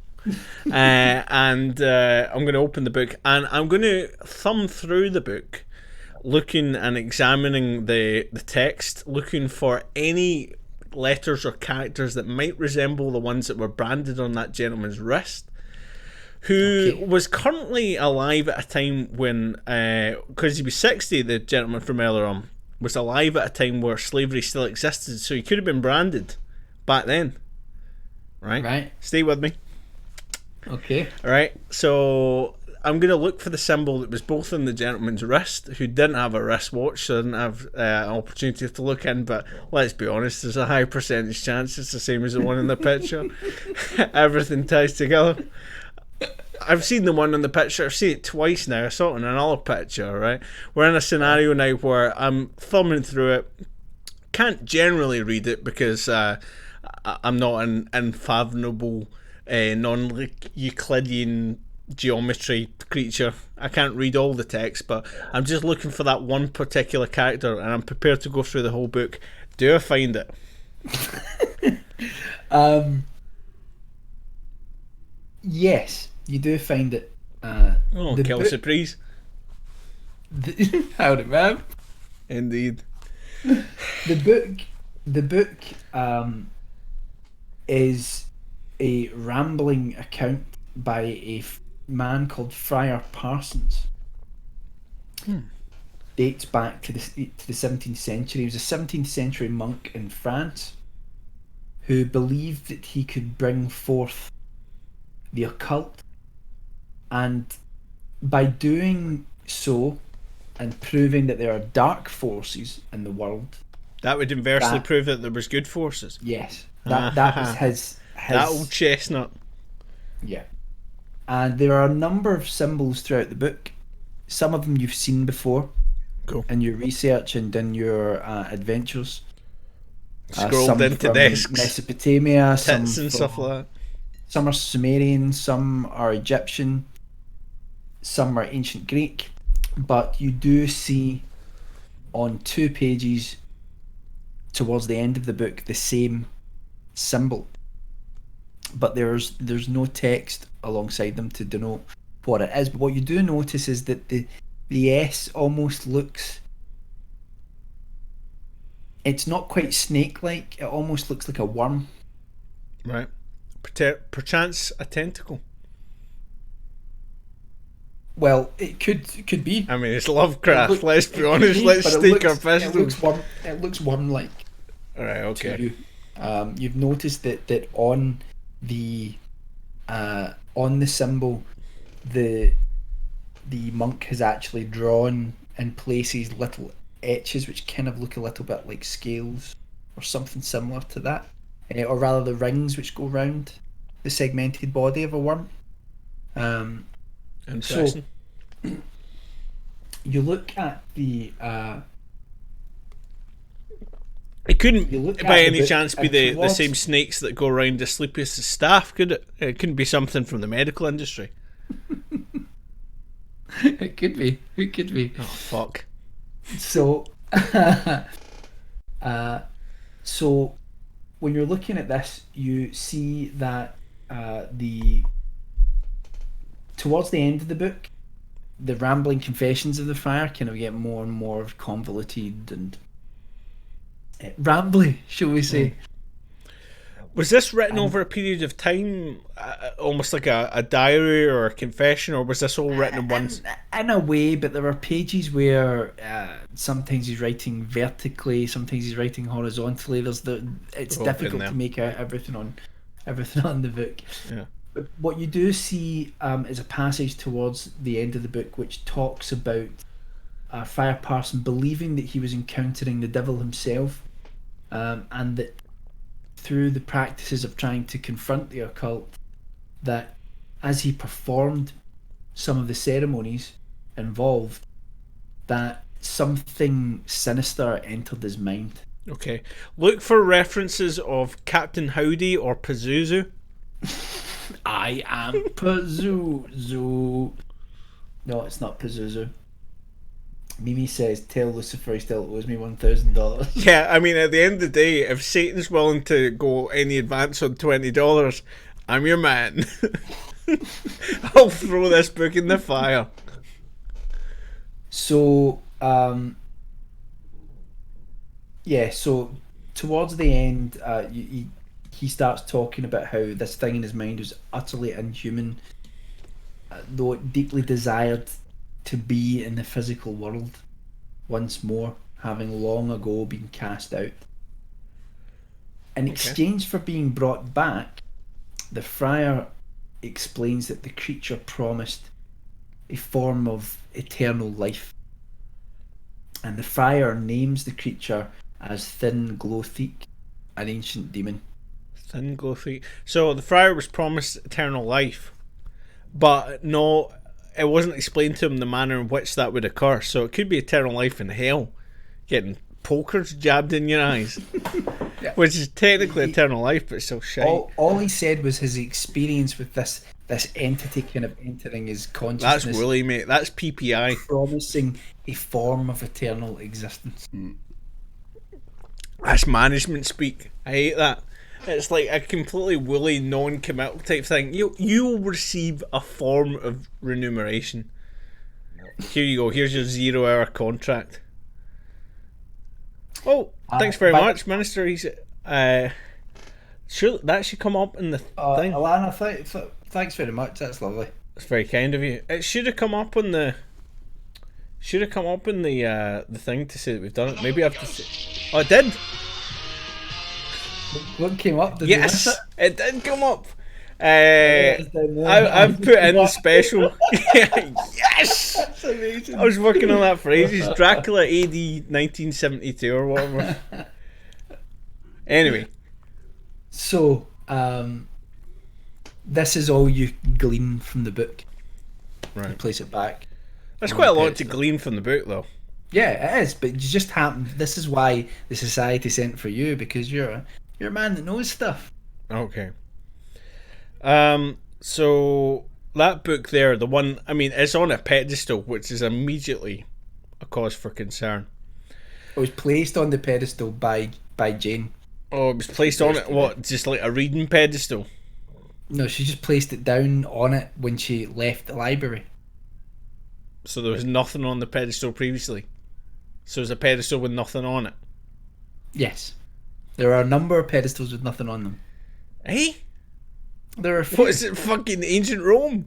And I'm going to open the book and I'm going to thumb through the book, looking and examining the text, looking for any letters or characters that might resemble the ones that were branded on that gentleman's wrist, who was currently alive at a time when, because he was 60, the gentleman from earlier on, was alive at a time where slavery still existed, so he could have been branded back then. Right? Stay with me.
Okay.
Alright, so I'm going to look for the symbol that was both on the gentleman's wrist, who didn't have a wristwatch, so didn't have an opportunity to look in, but let's be honest, there's a high percentage chance it's the same as the one in the picture. Everything ties together. I've seen the one in the picture, I've seen it twice now, I saw it in another picture, right? We're in a scenario now where I'm thumbing through it, can't generally read it because I'm not an unfathomable non-Euclidean geometry creature. I can't read all the text, but I'm just looking for that one particular character and I'm prepared to go through the whole book. Do I find it?
Yes, you do find it.
Kill surprise.
Howdy, man.
Indeed.
The book is a rambling account by a man called Friar Parsons. Dates back to the 17th century. He was a 17th century monk in France who believed that he could bring forth the occult, and by doing so and proving that there are dark forces in the world,
that would inversely prove that there was good forces.
Yes, that was his
that old chestnut.
Yeah. And there are a number of symbols throughout the book. Some of them you've seen before.
Cool.
In your research and in your adventures.
Scrolled into desks.
Mesopotamia, some
and stuff like that.
Some are Sumerian, some are Egyptian, some are ancient Greek. But you do see on 2 pages towards the end of the book the same symbol. But there's no text alongside them to denote what it is. But what you do notice is that the S almost looks, it's not quite snake-like, it almost looks like a worm.
Right. Perchance a tentacle.
Well, it could be.
I mean, it's Lovecraft, let's be honest, let's stake our pistols.
It looks worm-like.
Alright, okay.
You've noticed that on the symbol, the monk has actually drawn in places little etches which kind of look a little bit like scales or something similar to that, or rather the rings which go round the segmented body of a worm.
Interesting.
So you look at the
it couldn't by any chance be the same snakes that go around Asclepius' staff, could it? It couldn't be something from the medical industry.
It could be.
Oh, fuck.
So so when you're looking at this, you see that towards the end of the book, the rambling confessions of the friar kind of get more and more convoluted and rambly, shall we say.
Was this written over a period of time, almost like a diary or a confession, or was this all written in one?
In a way, but there are pages where sometimes he's writing vertically, sometimes he's writing horizontally. It's difficult to make out everything on the book.
Yeah.
But what you do see is a passage towards the end of the book which talks about Friar Parson believing that he was encountering the devil himself, and that through the practices of trying to confront the occult, that as he performed some of the ceremonies involved, that something sinister entered his mind.
Okay. Look for references of Captain Howdy or Pazuzu.
I am Pazuzu. No, it's not Pazuzu. Mimi says, "Tell Lucifer he still owes me $1,000."
Yeah, I mean, at the end of the day, if Satan's willing to go any advance on $20, I'm your man. I'll throw this book in the fire.
So, yeah. So towards the end, he starts talking about how this thing in his mind was utterly inhuman, though it deeply desired to be in the physical world once more, having long ago been cast out. In exchange for being brought back, the friar explains that the creature promised a form of eternal life. And the friar names the creature as Thin Glothic, an ancient demon.
Thin Glothic. So the friar was promised eternal life, but no, it wasn't explained to him the manner in which that would occur. So it could be eternal life in hell, getting pokers jabbed in your eyes, yeah. Which is technically eternal life, but still shite.
All he said was his experience with this entity kind of entering his consciousness.
That's woolly, mate. That's PPI.
Promising a form of eternal existence.
That's management speak. I hate that. It's like a completely woolly, non-committal type thing. You will receive a form of remuneration. Here you go. Here's your 0-hour contract. Oh, thanks very much, Minister. He's sure that should come up in the thing.
Alana, thanks very much. That's lovely.
That's very kind of you. It should have come up on the. Should have come up in the thing to say that we've done it. Maybe I have to say. Oh, it did.
What came up? Did
yes, it did come up. I've put in the special. Yes,
that's amazing.
I was working on that for ages. Dracula AD 1972 or whatever. Anyway,
so this is all you glean from the book.
Right.
You place it back.
That's quite a lot to glean from the book, though.
Yeah, it is. But you just happen. This is why the society sent for you, because you're a man that knows stuff.
Okay. So that book there, the one, I mean, it's on a pedestal, which is immediately a cause for concern.
It was placed on the pedestal by Jane.
Oh, it was placed on it, what, just like a reading pedestal?
No, she just placed it down on it when she left the library.
So there was nothing on the pedestal previously? So it was a pedestal with nothing on it?
Yes. There are a number of pedestals with nothing on them.
Eh?
There are a few.
What is it, fucking ancient Rome?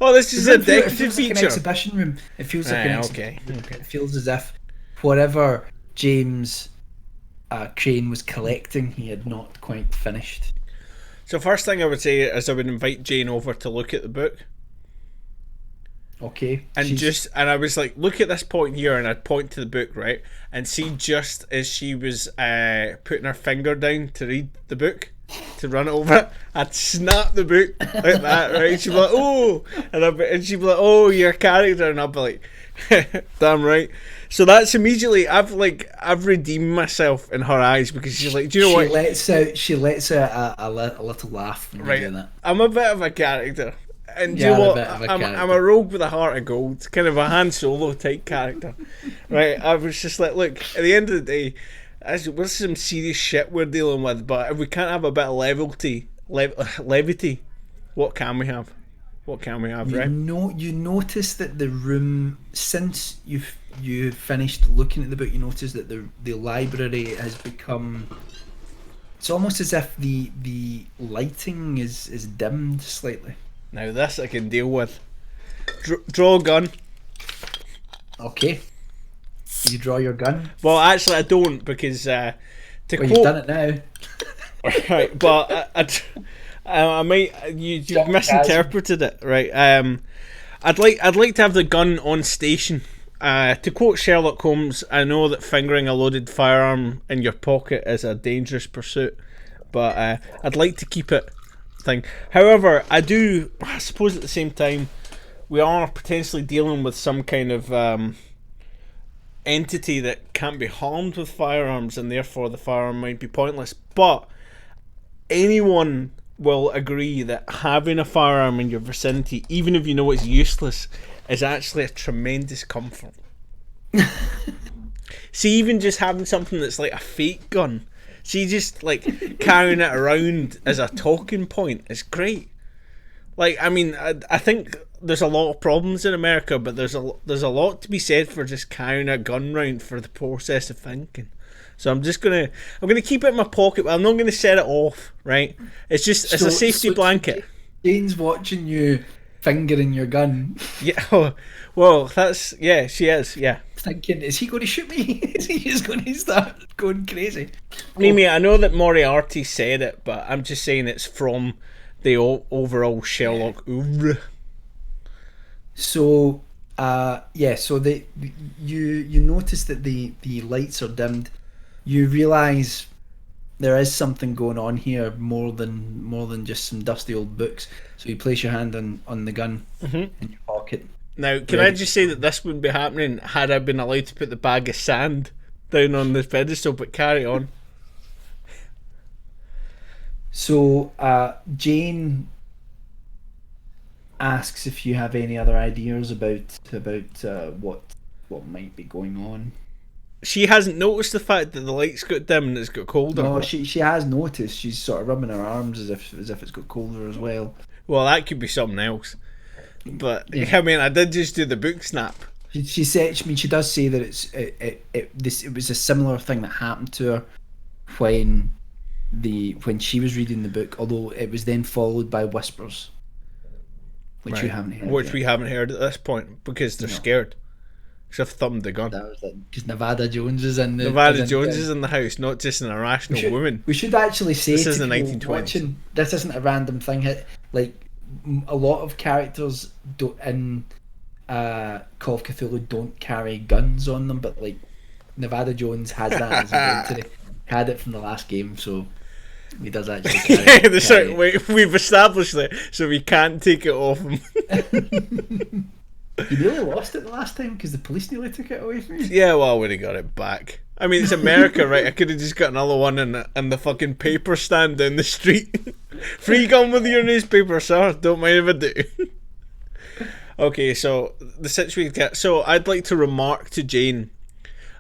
Oh, this is a decorative feature.
Like an exhibition room. It feels like an exhibition room.
Okay.
It feels as if whatever James Crane was collecting, he had not quite finished.
So first thing I would say is I would invite Jane over to look at the book.
Okay.
And I was like, look at this point here, and I'd point to the book, right? And see, just as she was putting her finger down to read the book, to run it over, I'd snap the book like that, right? She'd be like, oh, and she'd be like, oh, your character, and I'd be like, damn right. So that's immediately I've redeemed myself in her eyes, because she's like, do you know what?
She lets out a little laugh when
right.
Doing that.
I'm a bit of a character. And do you know what? I'm a rogue with a heart of gold, kind of a Han Solo type character, right? I was just like, look, at the end of the day, there's some serious shit we're dealing with, but if we can't have a bit of levity, what can we have? What can we have, right?
You notice that the room, since you finished looking at the book, you notice that the library has become. It's almost as if the lighting is dimmed slightly.
Now this I can deal with. Draw a gun.
Okay. You draw your gun?
Well, actually I don't, because
you've done it now.
Right, but I might you've misinterpreted it, right? I'd like to have the gun on station. To quote Sherlock Holmes, I know that fingering a loaded firearm in your pocket is a dangerous pursuit, but I'd like to keep it thing. However, I suppose at the same time, we are potentially dealing with some kind of entity that can't be harmed with firearms, and therefore the firearm might be pointless. But anyone will agree that having a firearm in your vicinity, even if you know it's useless, is actually a tremendous comfort. See, even just having something that's like a fake gun, see, just like carrying it around as a talking point is great. Like, I mean, I think there's a lot of problems in America, but there's a lot to be said for just carrying a gun around for the process of thinking. So I'm gonna keep it in my pocket, but I'm not gonna set it off. Right? It's just a safety blanket.
Jane's watching you fingering your gun.
Yeah. Well, that's she is. Yeah.
Thinking, is he going to shoot me? Is he just going to start going crazy?
Mimi, I know that Moriarty said it, but I'm just saying it's from the overall Sherlock oeuvre.
So, so you notice that the lights are dimmed. You realise there is something going on here more than just some dusty old books. So you place your hand on the gun in your pocket.
Now, can I just say that this wouldn't be happening had I been allowed to put the bag of sand down on the pedestal, but carry on.
So, Jane asks if you have any other ideas about what might be going on.
She hasn't noticed the fact that the lights got dim and it's got colder.
No, she has noticed. She's sort of rubbing her arms as if it's got colder as well.
Well, that could be something else. But yeah. I mean, I did just do the book snap.
She said. I mean, she does say that it was a similar thing that happened to her when she was reading the book. Although it was then followed by whispers, which you haven't heard.
Which we haven't heard at this point because they're scared. Because I've thumbed the gun.
That was because Nevada Jones is in the
is in the house, not just an irrational woman.
We should actually say
this is the 1920s.
This isn't a random thing. Like a lot of characters in Call of Cthulhu don't carry guns on them, but like Nevada Jones has that as inventory. Had it from the last game, so he does actually carry
we've established that, so we can't take it off him.
You nearly lost it the last time because the police nearly took it away from you.
Yeah, well, I would have got it back. I mean, it's America, right? I could have just got another one in the fucking paper stand down the street. Free gun with your newspaper, sir. Don't mind if I do. Okay, so the situation. So I'd like to remark to Jane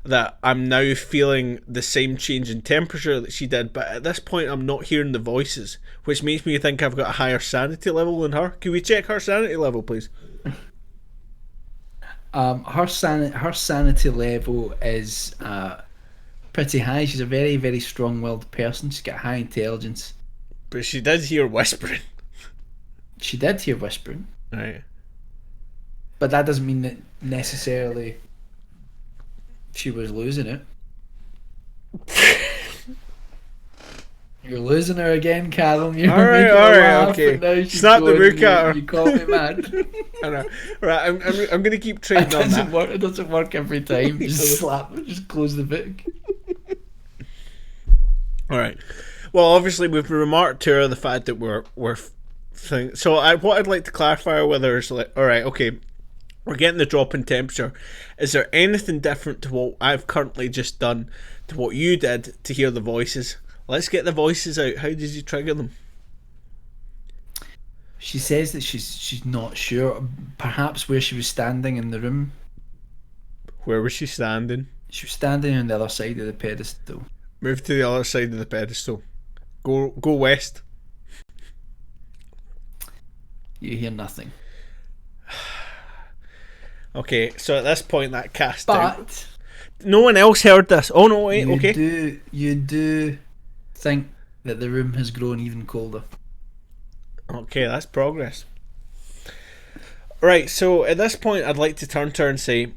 that I'm now feeling the same change in temperature that she did, but at this point I'm not hearing the voices, which makes me think I've got a higher sanity level than her. Can we check her sanity level, please?
Her sanity level is pretty high. She's a very, very strong-willed person. She's got high intelligence.
But she did hear whispering.
She did hear whispering.
Right.
But that doesn't mean that necessarily she was losing it. You're losing her again, Calum. All
right, okay. Snap the book at her.
You call me mad.
I know. Right, I'm going to keep trading on that.
It doesn't work every time. Just close the book.
All right. Well, obviously we've remarked to her the fact that we're so what I'd like to clarify with her is like, all right, okay, we're getting the drop in temperature. Is there anything different to what I've currently just done to what you did to hear the voices? Let's get the voices out. How did you trigger them?
She says that she's not sure. Perhaps where she was standing in the room.
Where was she standing?
She was standing on the other side of the pedestal.
Move to the other side of the pedestal. Go west.
You hear nothing.
Okay, so at this point that cast
out.
But no one else heard this. Oh no, wait, okay.
You do think that the room has grown even colder.
Okay, that's progress. Right, so at this point I'd like to turn to her and say,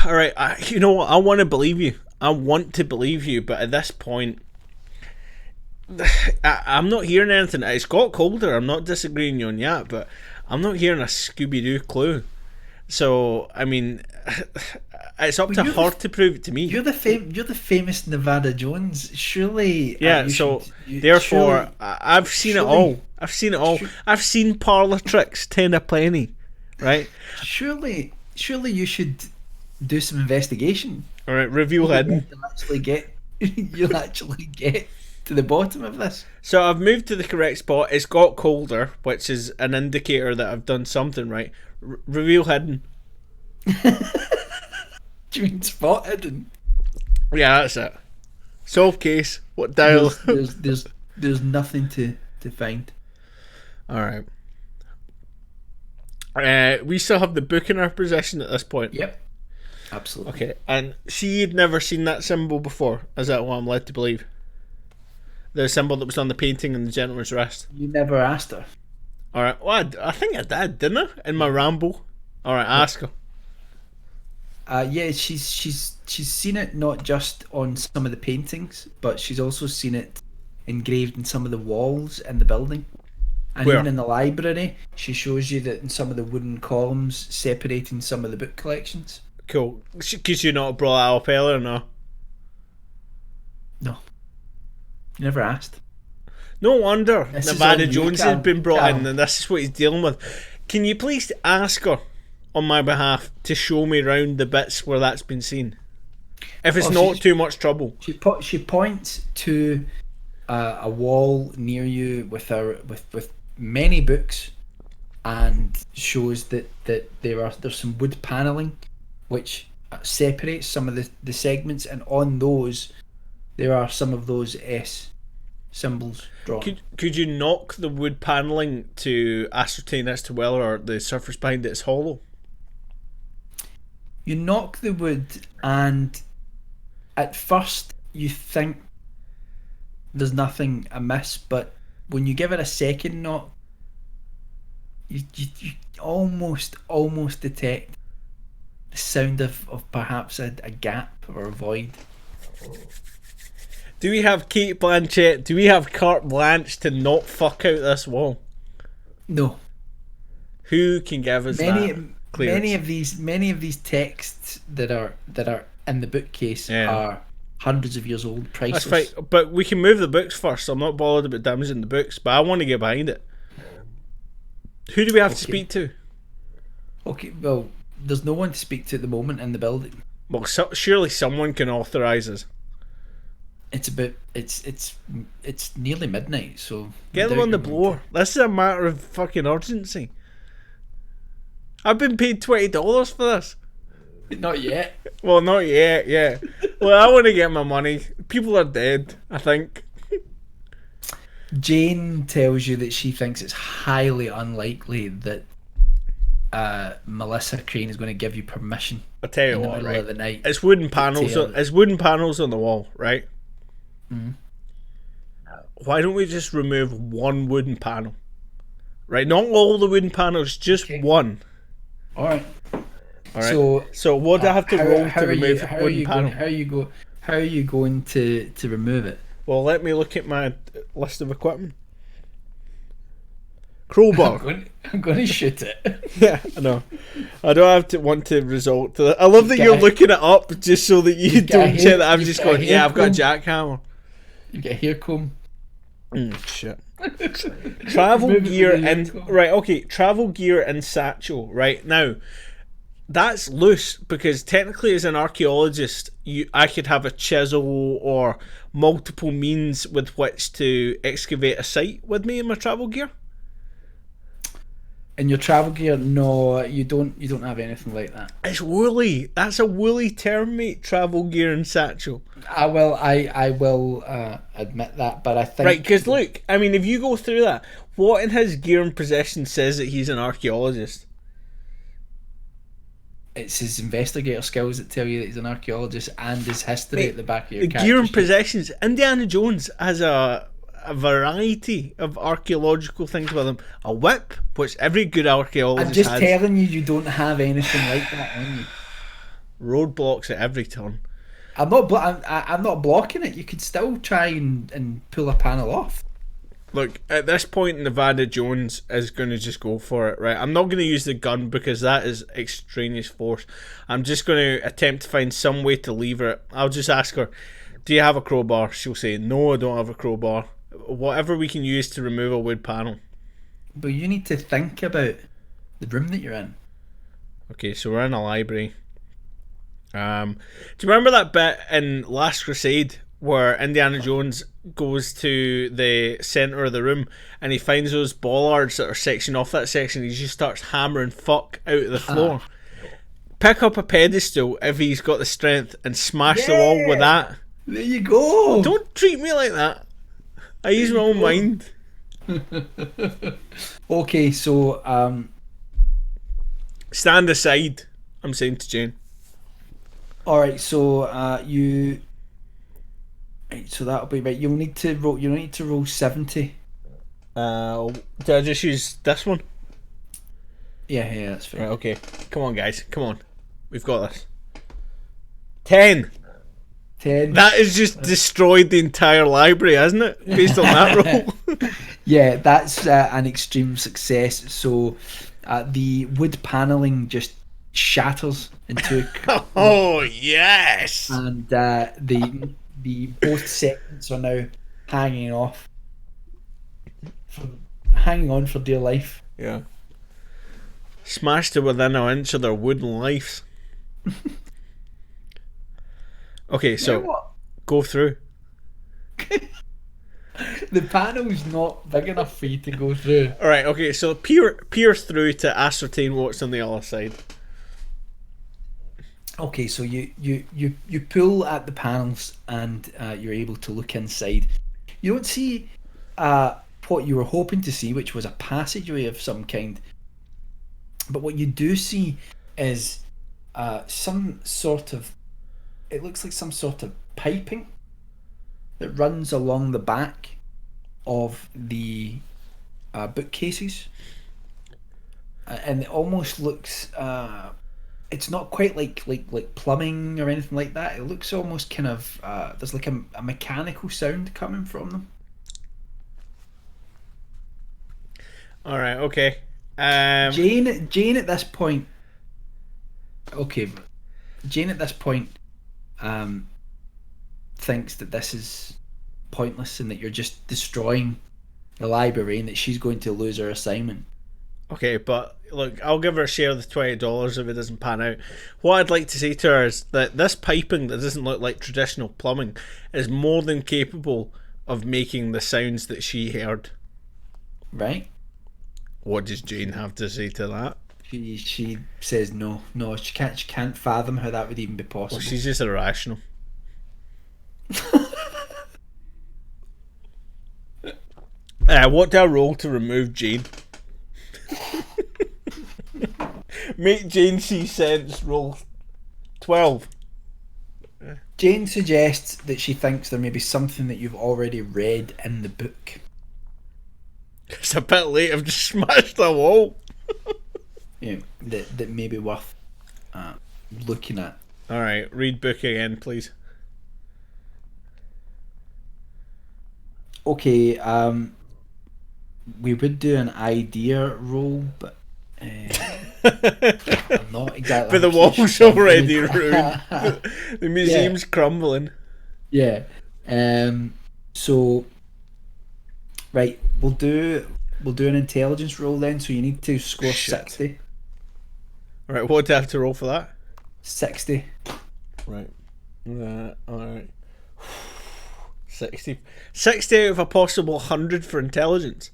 alright, you know what, I want to believe you. I want to believe you, but at this point I'm not hearing anything. It's got colder, I'm not disagreeing you on that, but I'm not hearing a Scooby-Doo clue. So, I mean, it's up to her to prove it to me.
You're the famous Nevada Jones. Surely.
Yeah. Therefore, I've seen it all. I've seen it all. I've seen parlour tricks 10 a penny. right?
Surely you should do some investigation.
All right, reveal hidden.
You'll actually get to the bottom of this.
So I've moved to the correct spot. It's got colder, which is an indicator that I've done something right. Reveal hidden.
Do you mean spot hidden?
Yeah, that's it. Solve case. What dial?
There's nothing to find.
All right. We still have the book in our possession at this point.
Yep. Absolutely.
Okay, and she'd never seen that symbol before. Is that what I'm led to believe? The symbol that was on the painting in the gentleman's rest.
You never asked her.
All right. Well, I think I did, didn't I? In my ramble. All right, ask her.
Yeah, she's seen it not just on some of the paintings, but she's also seen it engraved in some of the walls in the building. And
Where?
even in the library, she shows you that in some of the wooden columns separating some of the book collections.
Cool. Could you not brought that up earlier, no?
No. You never asked.
No wonder
This
Nevada
is on you,
Jones has been brought
Calum.
in, and this is what he's dealing with. Can you please ask her on my behalf to show me round the bits where that's been seen? If it's not too much trouble.
She points to a wall near you with many books, and shows that there's some wood paneling which separates some of the segments, and on those there are some of those S symbols drawn.
Could you knock the wood paneling to ascertain as to whether the surface behind it is hollow?
You knock the wood, and at first you think there's nothing amiss, but when you give it a second knock, you almost detect the sound of perhaps a gap or a void.
Do we have Kate Blanchett? Do we have carte blanche to not fuck out this wall?
No.
Who can give us that clearance?
Many of these texts that are in the bookcase are hundreds of years old, priceless.
That's right, but we can move the books first. I'm not bothered about damaging the books, but I want to get behind it. Who do we have to speak to?
Okay, well, there's no one to speak to at the moment in the building.
Well, surely someone can authorise us.
It's nearly midnight, so
get them on the blower. This is a matter of fucking urgency. I've been paid $20 for this.
Not yet.
Well, not yet, yeah. Well, I want to get my money. People are dead, I think.
Jane tells you that she thinks it's highly unlikely that Melissa Crane is going to give you permission.
I'll tell you
in the
what,
middle
right?
of the night.
It's wooden panels. It's wooden panels on the wall, right?
Mm-hmm.
Why don't we just remove one wooden panel? Right, not all the wooden panels, just one.
All right.
So what do I have to roll to remove
the
wooden panel?
How are you going to remove it?
Well, let me look at my list of equipment. Crowbar.
I'm going to shoot it.
Yeah, I know. I don't have to want to resort to that. I love that you're looking it up just so that you don't check that I'm just going, yeah, I've got a jackhammer.
You get a hair comb.
Shit. Travel gear and right, okay, travel gear and satchel. Right now, that's loose because technically, as an archaeologist, I could have a chisel or multiple means with which to excavate a site with me in my travel gear.
In your travel gear, no, you don't have anything like that.
It's woolly. That's a woolly term, mate. Travel gear and satchel.
I will admit that, but I think
right, because look, I mean, if you go through that, what in his gear and possession says that he's an archaeologist?
It's his investigator skills that tell you that he's an archaeologist, and his history at the back of your character
gear and
sheet.
possessions. Indiana Jones has a variety of archaeological things with him. A whip, which every good archaeologist has.
I'm just telling you don't have anything like that on you.
Roadblocks at every turn.
I'm not blocking it. You could still try and pull a panel off.
Look, at this point, Nevada Jones is going to just go for it, right? I'm not going to use the gun because that is extraneous force. I'm just going to attempt to find some way to lever it. I'll just ask her, do you have a crowbar? She'll say, no, I don't have a crowbar. Whatever we can use to remove a wood panel.
But you need to think about the room that you're in.
Okay, so we're in a library. Do you remember that bit in Last Crusade where Indiana Jones goes to the centre of the room and he finds those bollards that are sectioned off that section? He just starts hammering fuck out of the floor. Pick up a pedestal if he's got the strength and smash the wall with that.
There you go.
Don't treat me like that. I use my own mind.
Okay, so
stand aside, I'm saying to Jane.
Alright, so you right, so that'll be right. You'll need to roll 70.
Did I just use this one?
Yeah, that's fine.
Right, okay. Come on, guys. Come on. We've got this. 10.
10.
That has just destroyed the entire library, hasn't it? Based on that roll.
Yeah, that's an extreme success. So the wood paneling just shatters into
oh yes,
and the both segments are now hanging on for dear life.
Yeah. Smashed to within an inch of their wooden lives. Okay, so go through.
The panel's not big enough for you to go through.
Alright, okay, so peer through to ascertain what's on the other side.
Okay, so you pull at the panels and you're able to look inside. You don't see what you were hoping to see, which was a passageway of some kind. But what you do see is some sort of... It looks like some sort of piping that runs along the back of the bookcases. And it almost looks... it's not quite like plumbing or anything like that. It looks almost kind of... there's like a mechanical sound coming from them.
Alright, okay.
Jane at this point... Okay. Jane at this point thinks that this is pointless and that you're just destroying the library and that she's going to lose her assignment.
Okay, but look, I'll give her a share of the $20 if it doesn't pan out. What I'd like to say to her is that this piping that doesn't look like traditional plumbing is more than capable of making the sounds that she heard.
Right?
What does Jane have to say to that?
She says no, she can't fathom how that would even be possible.
Well, she's just irrational. What do I roll to remove Jane? Make Jane see sense. Roll 12.
Jane suggests that she thinks there may be something that you've already read in the book.
It's a bit late. I've just smashed the wall.
Yeah, that may be worth looking at.
All right, read book again, please.
Okay, we would do an idea roll, but I'm not exactly.
But the wall's already ruined. The museum's crumbling.
Yeah. So, right, we'll do an intelligence roll then. So you need to score 60.
All right, what do I have to roll for that?
60.
Right. Alright. 60 out of a possible 100 for intelligence.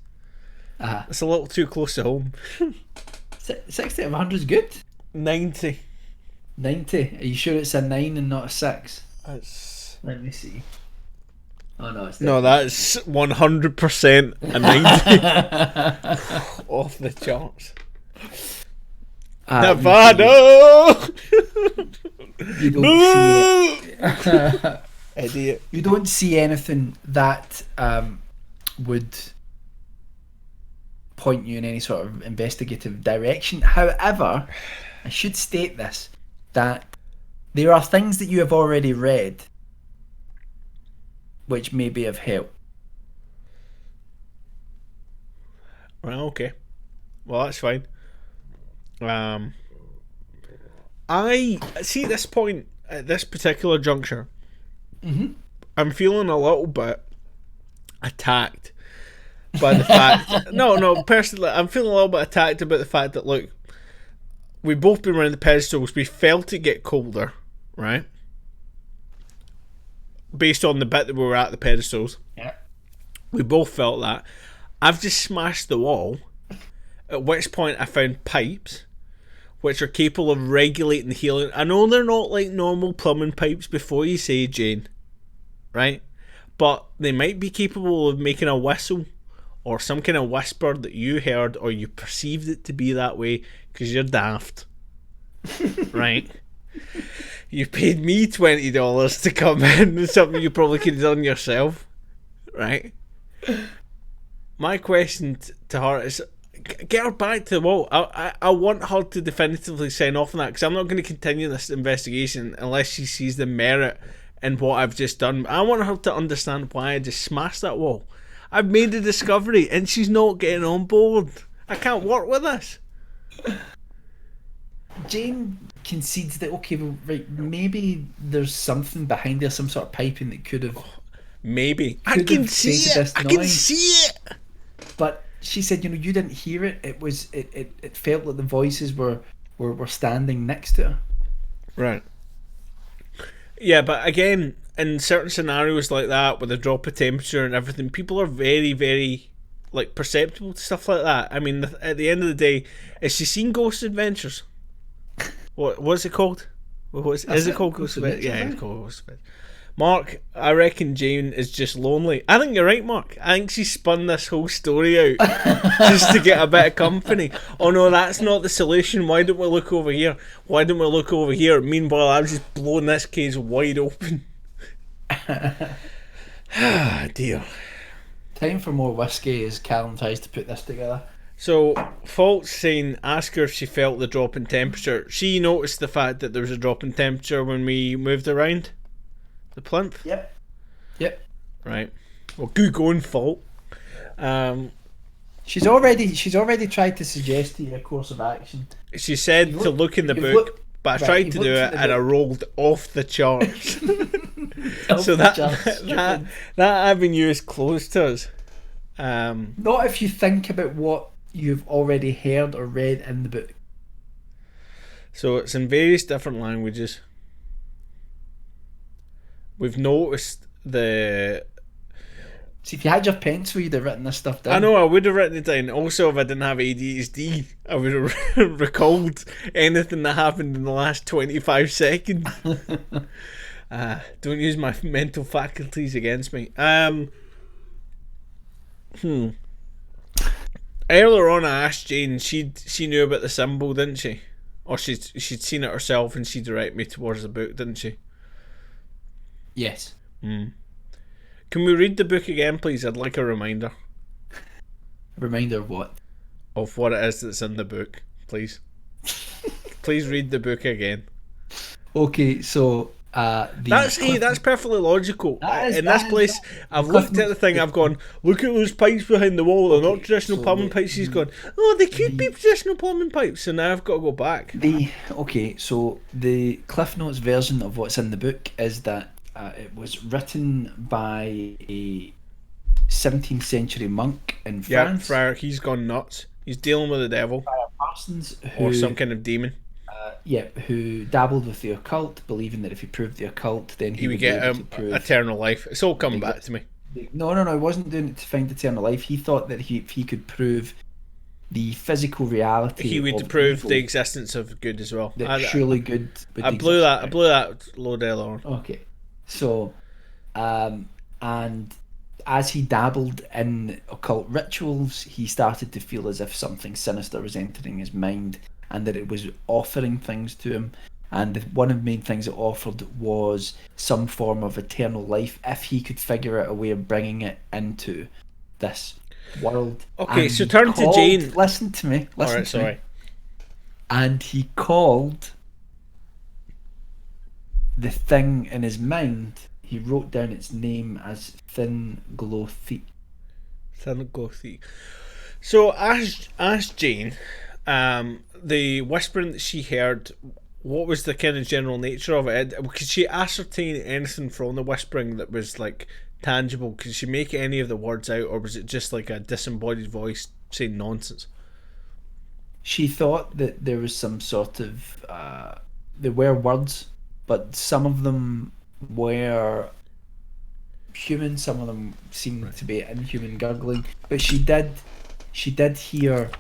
That's a little too close to home.
60 out of 100 is good.
90.
90? Are you sure it's a 9 and not a 6?
That's...
Let me see. Oh no, it's
no, that's 100% a 90. Off the charts. Nevada!
You don't see
it. Idiot.
You don't see anything that would point you in any sort of investigative direction. However, I should state this, that there are things that you have already read which may be of help.
Well, okay. Well, that's fine. I see this point at this particular juncture. I'm feeling a little bit attacked by the fact. No, personally, I'm feeling a little bit attacked about the fact that, look, we've both been around the pedestals. We felt it get colder, right? Based on the bit that we were at the pedestals.
Yeah.
We both felt that. I've just smashed the wall, at which point I found pipes which are capable of regulating the healing. I know they're not like normal plumbing pipes before you say Jane, right? But they might be capable of making a whistle or some kind of whisper that you heard or you perceived it to be that way because you're daft. Right? You paid me $20 to come in with something you probably could have done yourself. Right? My question to her is, get her back to the wall. I want her to definitively sign off on that because I'm not going to continue this investigation unless she sees the merit in what I've just done. I want her to understand why I just smashed that wall. I've made a discovery and she's not getting on board. I can't work with this.
Jane concedes that, okay, well, right, maybe there's something behind there, some sort of piping that could have...
Maybe. I can see it. I can see it.
But she said, you didn't hear it. It felt like the voices were standing next to her.
Right. Yeah, but again, in certain scenarios like that, with a drop of temperature and everything, people are very, very perceptible to stuff like that. I mean, at the end of the day, has she seen Ghost Adventures? What's it called? Is it called Ghost Adventures? Yeah, it's called Ghost Adventures. Mark, I reckon Jane is just lonely. I think you're right, Mark. I think she spun this whole story out just to get a bit of company. Oh no, that's not the solution. Why don't we look over here? Why don't we look over here? Meanwhile, I'm just blowing this case wide open. Ah, dear.
Time for more whiskey as Calum tries to put this together.
So, Falk's saying, ask her if she felt the drop in temperature. She noticed the fact that there was a drop in temperature when we moved around the plinth.
Yep.
Right. Well, good going, Falk.
She's already tried to suggest to you a course of action.
She said to look in the book, but I tried to do it and I rolled off the charts. So that avenue is closed to us.
Not if you think about what you've already heard or read in the book.
So it's in various different languages. We've noticed the...
See, if you had your pencil, you'd have written this stuff down.
I know, I would have written it down. Also, if I didn't have ADHD, I would have recalled anything that happened in the last 25 seconds. Don't use my mental faculties against me. Earlier on, I asked Jane. She knew about the symbol, didn't she? Or she'd seen it herself, and she directed me towards the book, didn't she?
Yes.
Can we read the book again, please? I'd like a reminder.
Reminder of what?
Of what it is that's in the book, please. Please read the book again.
Okay, so
that's perfectly logical. In this place, I've looked at the thing. I've gone, look at those pipes behind the wall. They're not traditional plumbing pipes. She's gone, oh, they could be traditional plumbing pipes. So now I've got to go back.
So the Cliff Notes version of what's in the book is that it was written by a 17th century monk in France.
Yeah, friar. He's gone nuts. He's dealing with the devil.
Friar Parsons,
or some kind of demon.
Who dabbled with the occult, believing that if he proved the occult, then he would
get eternal life. It's all coming back to me.
No, he wasn't doing it to find eternal life. He thought that if he could prove the physical reality,
he would prove the existence of good as well.
Surely good.
I blew that load earlier on.
Okay, so, and as he dabbled in occult rituals, he started to feel as if something sinister was entering his mind, and that it was offering things to him. And one of the main things it offered was some form of eternal life if he could figure out a way of bringing it into this world.
Okay, so turn to Jane.
Listen to me.
Alright, sorry.
And he called the thing in his mind, he wrote down its name as Thin Glothy.
Thin Glothy. So as Jane, the whispering that she heard, what was the kind of general nature of it? Could she ascertain anything from the whispering that was like tangible? Could she make any of the words out, or was it just like a disembodied voice saying nonsense?
she thought that there was some sort of there were words, but some of them were human, some of them seemed to be inhuman gurgling. But she did hear.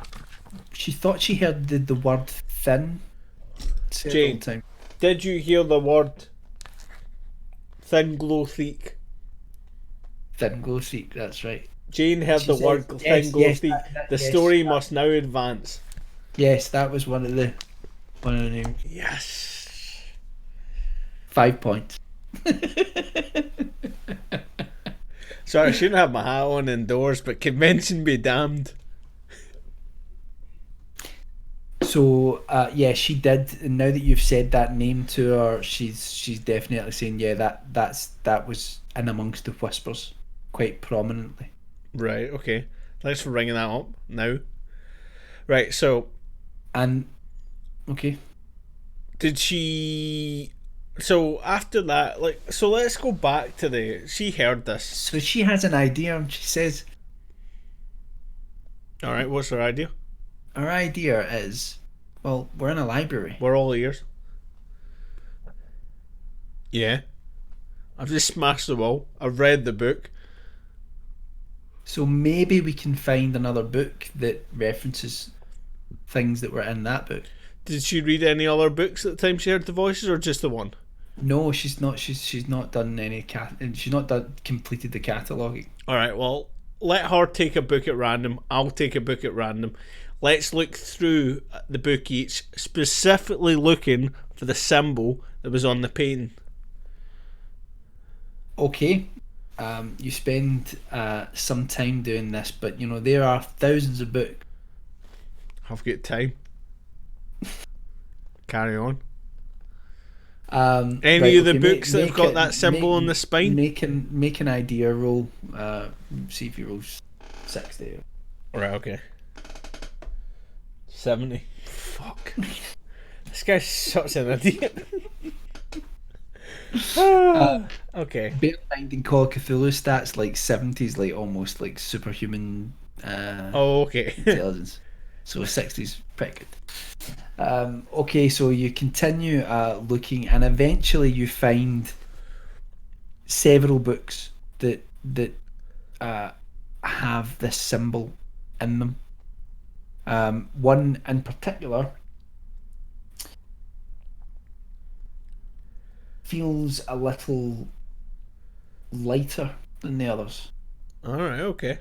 She thought she heard the word thin several
Jane,
times.
did you hear the word thin glow thick?
Thin glow seek. That's right.
Jane heard
She
the
says,
word
yes,
thin glow
yes,
thick.
that-
The
yes,
story
that-
must now advance.
Yes, that was one of the names.
Yes.
5 points.
Sorry, I shouldn't have my hat on indoors, but convention be damned.
So yeah, she did. And now that you've said that name to her, she's definitely saying, yeah, that was in amongst the whispers quite prominently.
Right, okay. Thanks for ringing that up now. Right, so
And okay,
did she... So after that, like, so let's go back to she heard this.
so she has an idea, and she says
Alright, what's her idea?
her idea is, well, we're in a library.
We're all ears. Yeah. I've just smashed the wall. I've read the book.
So maybe we can find another book that references things that were in that book.
Did she read any other books at the time she heard the voices, or just the one?
No, she's not. She's not done any she's not done completed the cataloguing.
Alright, well, let her take a book at random. I'll take a book at random. Let's look through the book each, specifically looking for the symbol that was on the painting.
Okay, you spend some time doing this, but you know there are thousands of books.
I've got time. Carry on. Any of the books that have got that symbol on the spine?
Make an idea roll. See if you roll 60.
Right, okay. 70. Fuck. This guy's such an idiot. Okay.
Bear in mind in Call of Cthulhu stats like 70s, like almost like superhuman
Okay.
intelligence. So 60s pretty good. Okay, so you continue looking, and eventually you find several books that have this symbol in them. One in particular feels a little lighter than the others.
Alright, okay.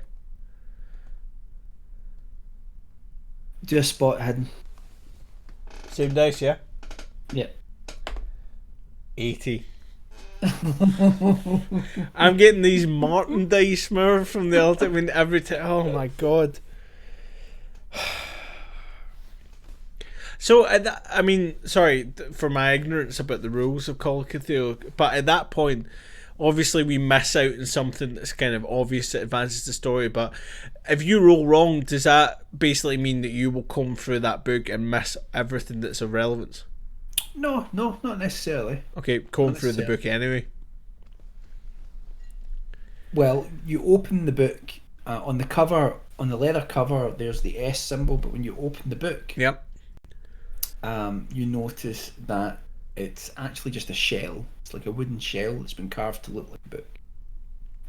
Do a spot hidden.
Same dice, yeah?
Yeah.
80. I'm getting these Martin dice, Smurf, from the ultimate every time. Oh my god. So, I mean, sorry for my ignorance about the rules of Call of Cthulhu, but at that point, obviously we miss out on something that's kind of obvious that advances the story, but if you roll wrong, does that basically mean that you will comb through that book and miss everything that's of relevance?
No, not necessarily.
Okay, comb through the book anyway.
Well, you open the book, on the cover, on the leather cover, there's the S symbol, but when you open the book,
Yep.
you notice that it's actually just a shell. It's like a wooden shell that's been carved to look like a book.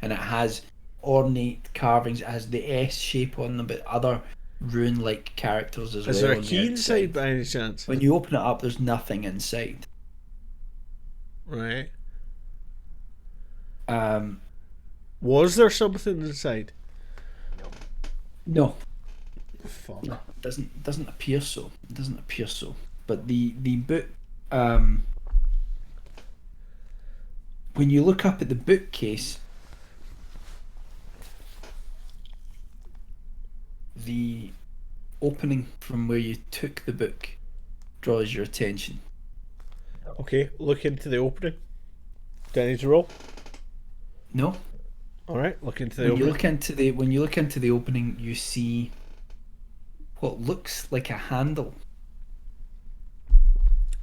And it has ornate carvings. It has the S shape on them, but other rune-like characters as well.
Is there a
on the
key
outside.
inside by any chance?
When you open it up, there's nothing inside.
Right.
Um,
Was there something inside?
no,
Fuck.
no, it doesn't appear so. It doesn't appear so. But the book, when you look up at the bookcase, the opening from where you took the book draws your attention.
Okay, look into the opening. Do I need to roll?
No.
Alright, look into the
When
opening.
you look into the opening, you see what looks like a handle.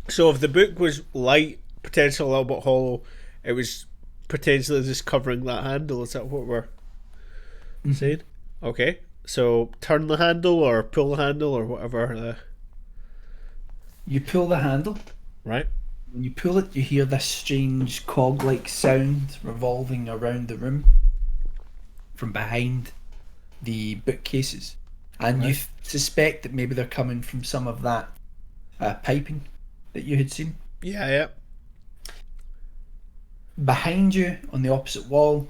So if the book was light, potentially a little bit hollow, it was potentially just covering that handle. Is that what we're saying? Okay. So turn the handle or pull the handle or whatever.
You pull the handle.
Right.
When you pull it, you hear this strange cog-like sound revolving around the room from behind the bookcases, and
Right.
you suspect that maybe they're coming from some of that piping that you had seen.
Yeah, yeah.
Behind you, on the opposite wall,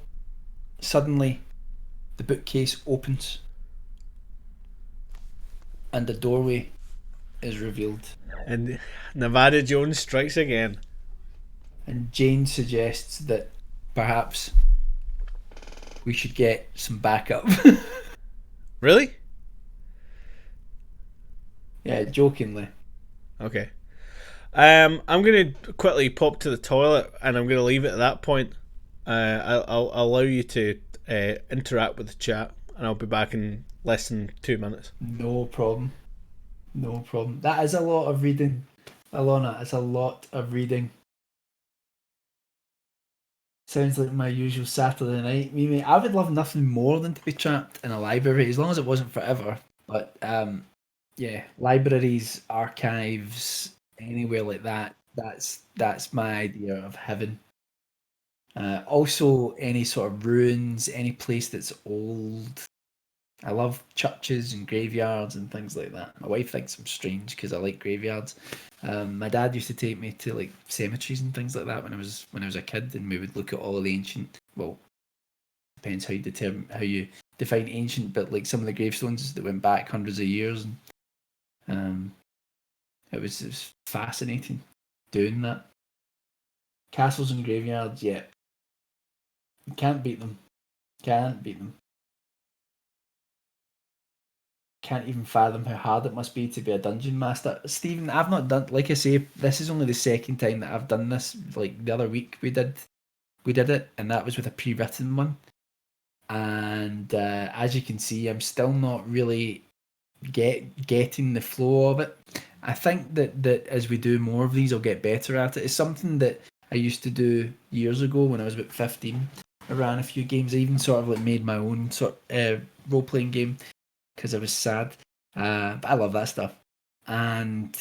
suddenly the bookcase opens, and a doorway is revealed.
And Nevada Jones strikes again.
And Jane suggests that perhaps we should get some backup.
Really?
Yeah, jokingly.
Okay. I'm gonna quickly pop to the toilet, and I'm gonna leave it at that point. I'll allow you to interact with the chat, and I'll be back in less than 2 minutes.
No problem. No problem. That is a lot of reading, Alona. It's a lot of reading. Sounds like my usual Saturday night. Mimi, I would love nothing more than to be trapped in a library, as long as it wasn't forever. But yeah, libraries, archives, anywhere like that. That's my idea of heaven. Also, any sort of ruins, any place that's old. I love churches and graveyards and things like that. My wife thinks I'm strange because I like graveyards. My dad used to take me to like cemeteries and things like that when I was a kid, and we would look at all of the ancient. Well, depends how you define ancient, but like some of the gravestones that went back hundreds of years, and it was fascinating doing that. Castles and graveyards, yeah, you can't beat them. Can't beat them. Can't even fathom how hard it must be to be a dungeon master. Stephen, I've not done, like I say, this is only the second time that I've done this. Like the other week we did it, and that was with a pre-written one. And as you can see, I'm still not really getting the flow of it. I think that as we do more of these, I'll get better at it. It's something that I used to do years ago when I was about 15. I ran a few games. I even sort of like made my own sort role-playing game because I was sad. But I love that stuff. And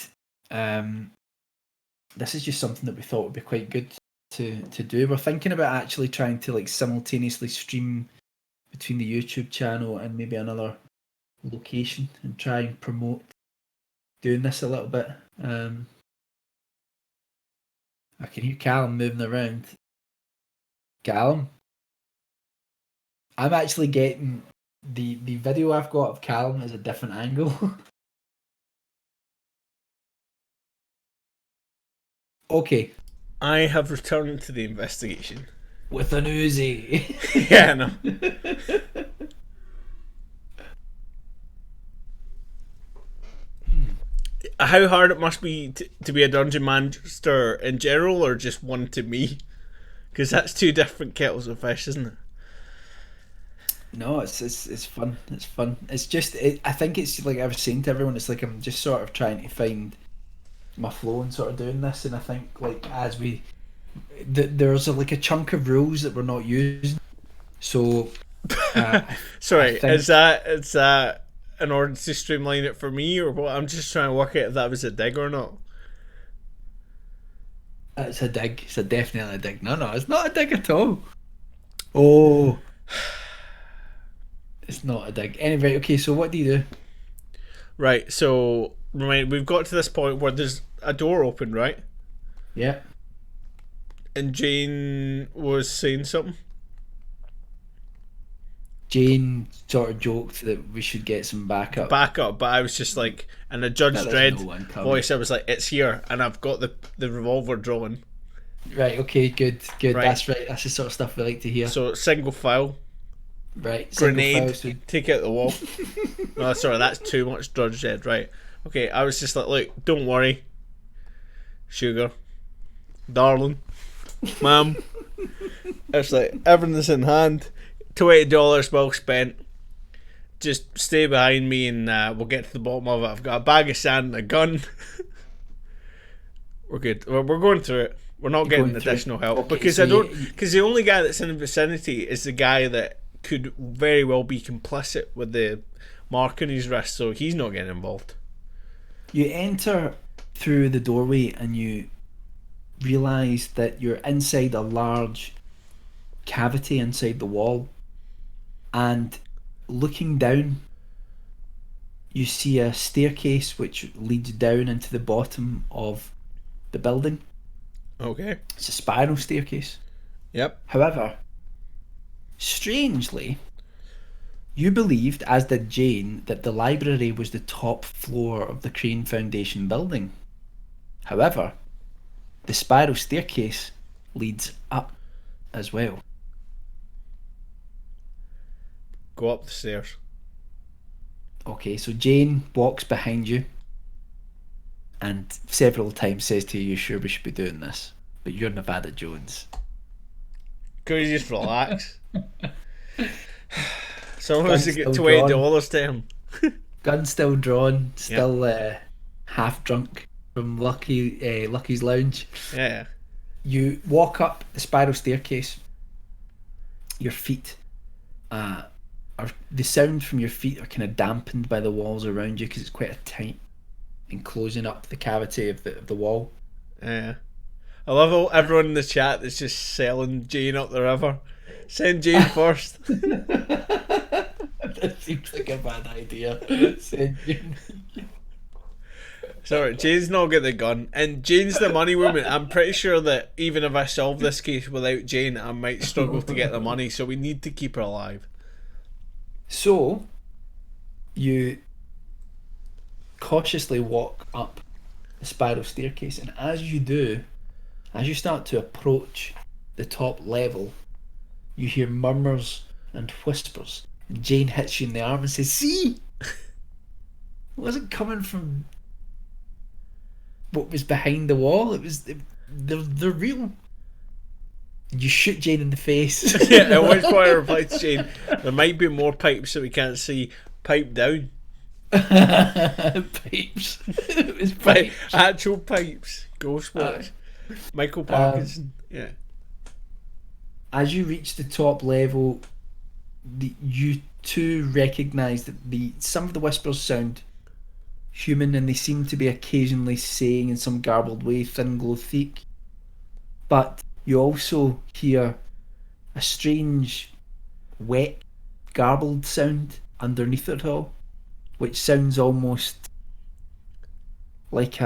this is just something that we thought would be quite good to do. We're thinking about actually trying to like simultaneously stream between the YouTube channel and maybe another location and try and promote doing this a little bit. I can hear Calum moving around. Calum? I'm actually getting the video I've got of Calum is a different angle. Okay.
I have returned to the investigation.
With an Uzi.
Yeah, no. How hard it must be to be a dungeon master in general, or just one to me? Because that's two different kettles of fish, isn't it?
No, it's fun. It's fun. It's just I think it's like I was saying to everyone. It's like I'm just sort of trying to find my flow and sort of doing this. And I think like as there's like a chunk of rules that we're not using. So
sorry, is that in order to streamline it for me, or what? I'm just trying to work out if that was a dig or not.
It's a dig. It's definitely a dig. No, it's not a dig at all. Oh. It's not a dig. Anyway, okay, so what do you do?
Right, so we've got to this point where there's a door open, right?
Yeah.
And Jane was saying something.
Jane sort of joked that we should get some backup.
But I was just like, in a Judge Dredd voice, I was like, it's here, and I've got the revolver drawn.
Right, okay, good.
Right.
That's right. That's the sort of stuff we like to hear.
So, single file.
Right,
grenade, take out the wall. No, sorry, that's too much Judge Dredd. Right, okay, I was just like, look, don't worry, sugar, darling, ma'am. It's like, everything's in hand, $20 well spent. Just stay behind me and we'll get to the bottom of it. I've got a bag of sand and a gun. We're good. We're going through it. We're not getting additional help,
okay,
because
so
because the only guy that's in the vicinity is the guy that could very well be complicit with the mark on his wrist, so he's not getting involved.
You enter through the doorway and you realise that you're inside a large cavity inside the wall, and looking down you see a staircase which leads down into the bottom of the building.
Okay.
It's a spiral staircase.
Yep.
However, strangely, you believed, as did Jane, that the library was the top floor of the Crane Foundation building. However, the spiral staircase leads up as well.
Go up the stairs.
Okay, so Jane walks behind you and several times says to you, "You sure we should be doing this?" But you're Nevada Jones.
Could you just relax? Someone has to get
Gun's still
$20 to him.
Gun still drawn, still half drunk from Lucky's Lounge.
Yeah.
You walk up the spiral staircase. Your feet the sound from your feet are kind of dampened by the walls around you because it's quite a tight enclosing up the cavity of the wall.
Yeah. I love everyone in the chat that's just selling Jane up the river. Send Jane first.
That seems like a bad idea. Send Jane.
Sorry, Jane's not got the gun, and Jane's the money woman. I'm pretty sure that even if I solve this case without Jane, I might struggle to get the money, so we need to keep her alive.
So, you cautiously walk up the spiral staircase, and as you do, as you start to approach the top level, you hear murmurs and whispers, and Jane hits you in the arm and says, "See? It wasn't coming from what was behind the wall. They're real." You shoot Jane in the face.
Yeah, at which point I reply to Jane, "There might be more pipes that we can't see. Pipe down."
Pipes. It was pipes.
Actual pipes. Ghost watch. Michael Parkinson. Yeah.
As you reach the top level, you two recognise that some of the whispers sound human, and they seem to be occasionally saying in some garbled way, "Thin glow thick." But you also hear a strange, wet, garbled sound underneath it all, which sounds almost like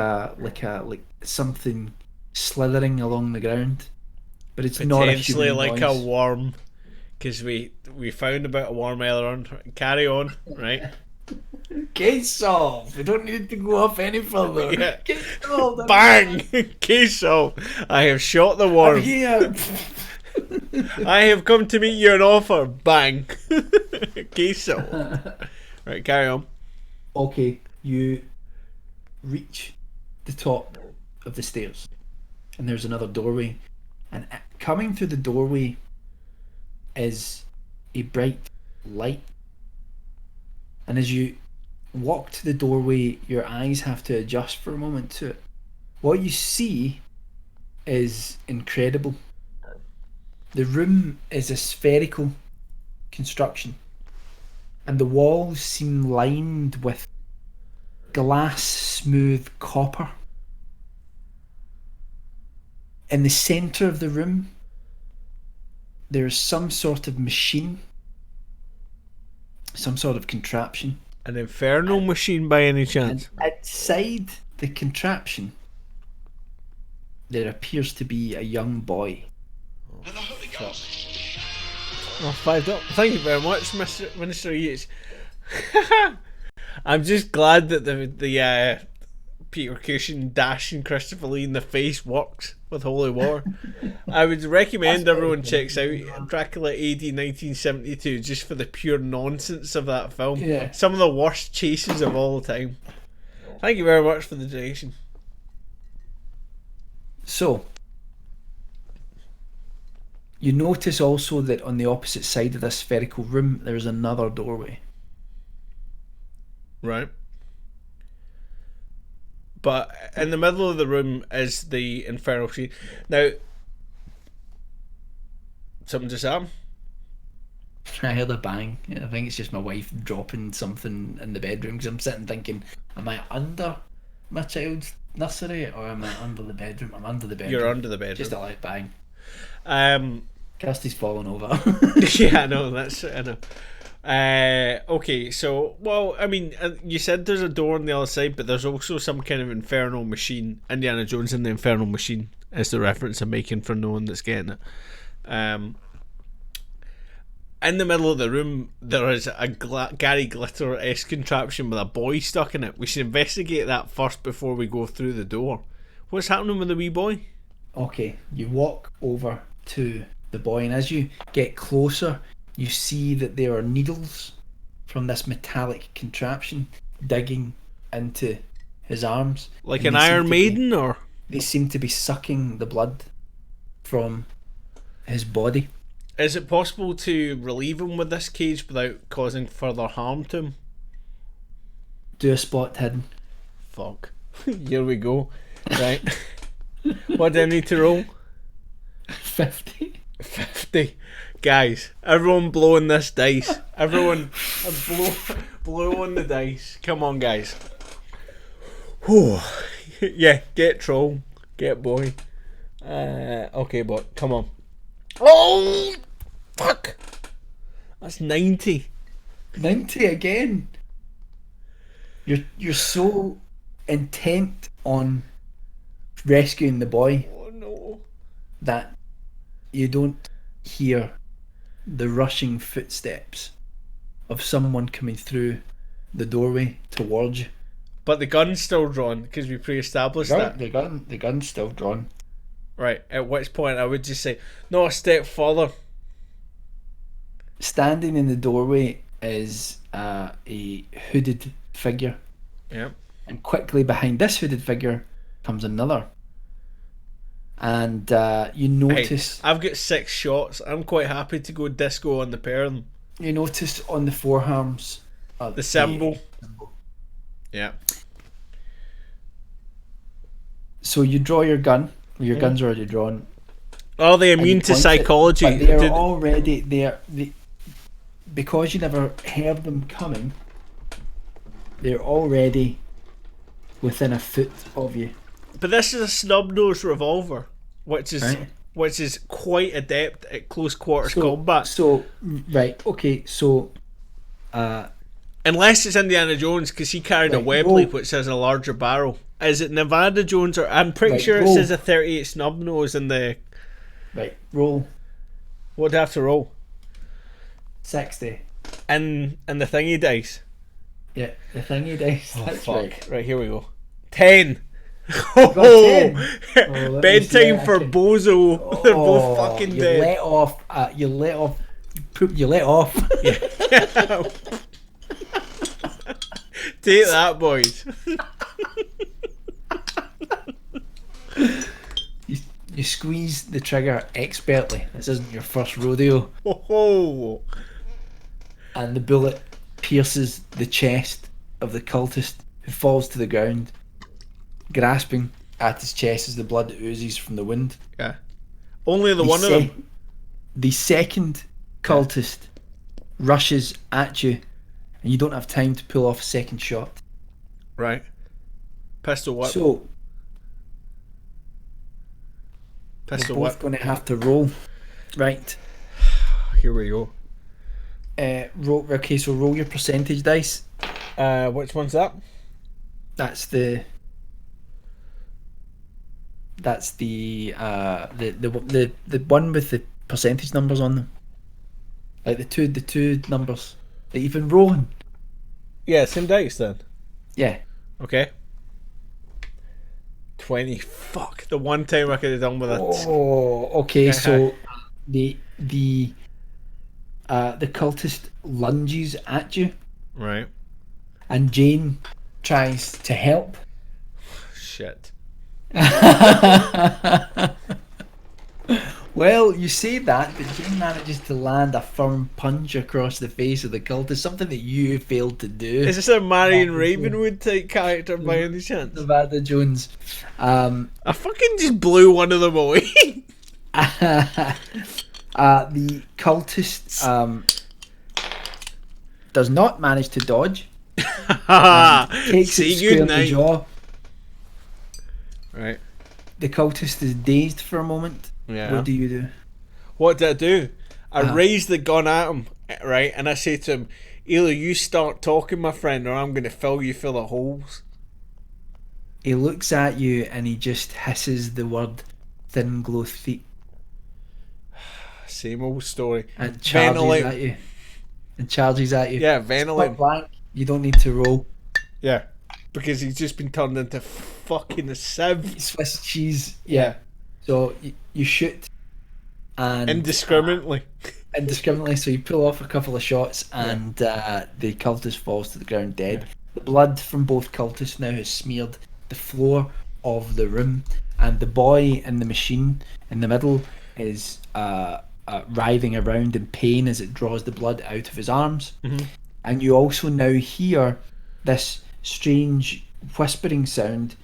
something slithering along the ground. But it's not a
potentially
human
like
voice.
a worm, because we found about a worm earlier on. Carry on, right?
Case solved. We don't need to go off any further.
Yeah.
Case solved.
Bang! Case solved. I have shot the
I'm
worm.
here.
I have come to meet your offer. Bang! Case solved. Right, carry on.
Okay, you reach the top of the stairs, and there's another doorway, and coming through the doorway is a bright light. And as you walk to the doorway, your eyes have to adjust for a moment to it. What you see is incredible. The room is a spherical construction, and the walls seem lined with glass smooth copper. In the centre of the room, there is some sort of machine, some sort of contraption.
An infernal machine by any chance?
And outside the contraption, there appears to be a young boy.
Oh, 5 up. Thank you very much, Minister Yates. I'm just glad that the Peter Cushing dashing Christopher Lee in the face works with Holy War. I would recommend everyone checks out Dracula AD 1972 just for the pure nonsense of that film.
Yeah.
Some of the worst chases of all time. Thank you very much for the donation.
So, you notice also that on the opposite side of this spherical room, there's another doorway.
Right. But in the middle of the room is the infernal machine. Now, something just happened.
I heard a bang. I think it's just my wife dropping something in the bedroom because I'm sitting thinking, am I under my child's nursery or am I under the bedroom? I'm under the bedroom.
You're under the bedroom.
Just a loud bang.
Um,
Kirsty's fallen over.
yeah, I know. I know. Okay, so, well, I mean, you said there's a door on the other side, but there's also some kind of infernal machine. Indiana Jones and the Infernal Machine is the reference I'm making for no one that's getting it. In the middle of the room, there is a Gary Glitter-esque contraption with a boy stuck in it. We should investigate that first before we go through the door. What's happening with the wee boy?
Okay, you walk over to the boy, and as you get closer, you see that there are needles from this metallic contraption digging into his arms.
Like an Iron Maiden, or?
They seem to be sucking the blood from his body.
Is it possible to relieve him with this cage without causing further harm to him?
Do a spot hidden.
Fuck. Here we go. Right. What do I need to roll?
50.
50. Guys, everyone blowing this dice. Everyone blow on the dice. Come on, guys. Whew. Yeah, get troll. Get boy. Okay, but come on. Oh, fuck. That's 90.
90 again. You're so intent on rescuing the boy.
Oh no.
That you don't hear the rushing footsteps of someone coming through the doorway towards you.
But the gun's still drawn because we pre-established that.
The gun's still drawn.
Right, at which point I would just say, no, a step further.
Standing in the doorway is a hooded figure.
Yep.
And quickly behind this hooded figure comes another. And you notice...
Hey, I've got 6 shots. I'm quite happy to go disco on the pair of them.
You notice on the forearms...
the symbol. Yeah.
So you draw your gun. Your gun's already drawn.
Are they immune to psychology?
But they're already... Because you never heard them coming, they're already within a foot of you.
But this is a snub-nosed revolver, which is quite adept at close quarters combat. Unless it's Indiana Jones, because he carried a web leap which has a larger barrel. Is it Nevada Jones, or I'm pretty sure it says a 38 snub-nose in the...
Right, roll.
What do I have to roll?
60.
And the thingy dice?
Yeah, the thingy dice.
Oh,
that's
fuck.
right.
Right, here we go. 10. Bedtime for Bozo. They're both fucking dead.
You let off.
Yeah. Take that, boys.
You squeeze the trigger expertly. This isn't your first rodeo.
Oh.
And the bullet pierces the chest of the cultist, who falls to the ground, grasping at his chest as the blood oozes from the wound.
Yeah. Only one of them.
The second cultist rushes at you, and you don't have time to pull off a second shot.
Right. Pistol whip.
So
Pistol
we're both
whip.
going to have to roll. Right.
Here we go.
Okay, so roll your percentage dice.
Which one's that?
That's the one with the percentage numbers on them. Like the two numbers that you've been rolling.
Yeah, same dice then.
Yeah.
Okay. 20. Fuck. The one time I could have done with it.
Oh, okay. So the cultist lunges at you.
Right.
And Jane tries to help.
Shit.
Well, you say that, but Jane manages to land a firm punch across the face of the cultist, something that you failed to do.
Is this a Marion Ravenwood type character by any chance?
Nevada Jones.
I fucking just blew one of them away.
The cultist does not manage to dodge. Takes it square in the jaw.
Right.
The cultist is dazed for a moment.
Yeah.
What do you do?
What did I do? I raise the gun at him, right, and I say to him, either you start talking, my friend, or I'm going to fill you full of holes.
He looks at you and he just hisses the word thin glow feet.
Same old story.
And charges at you.
Yeah, ventilate.
Blank. You don't need to roll.
Yeah, because he's just been turned into fucking a sieve.
Swiss cheese. Yeah. So you shoot. And
indiscriminately.
So you pull off a couple of shots and the cultist falls to the ground dead. Yeah. The blood from both cultists now has smeared the floor of the room, and the boy in the machine in the middle is writhing around in pain as it draws the blood out of his arms. Mm-hmm. And you also now hear this strange whispering sound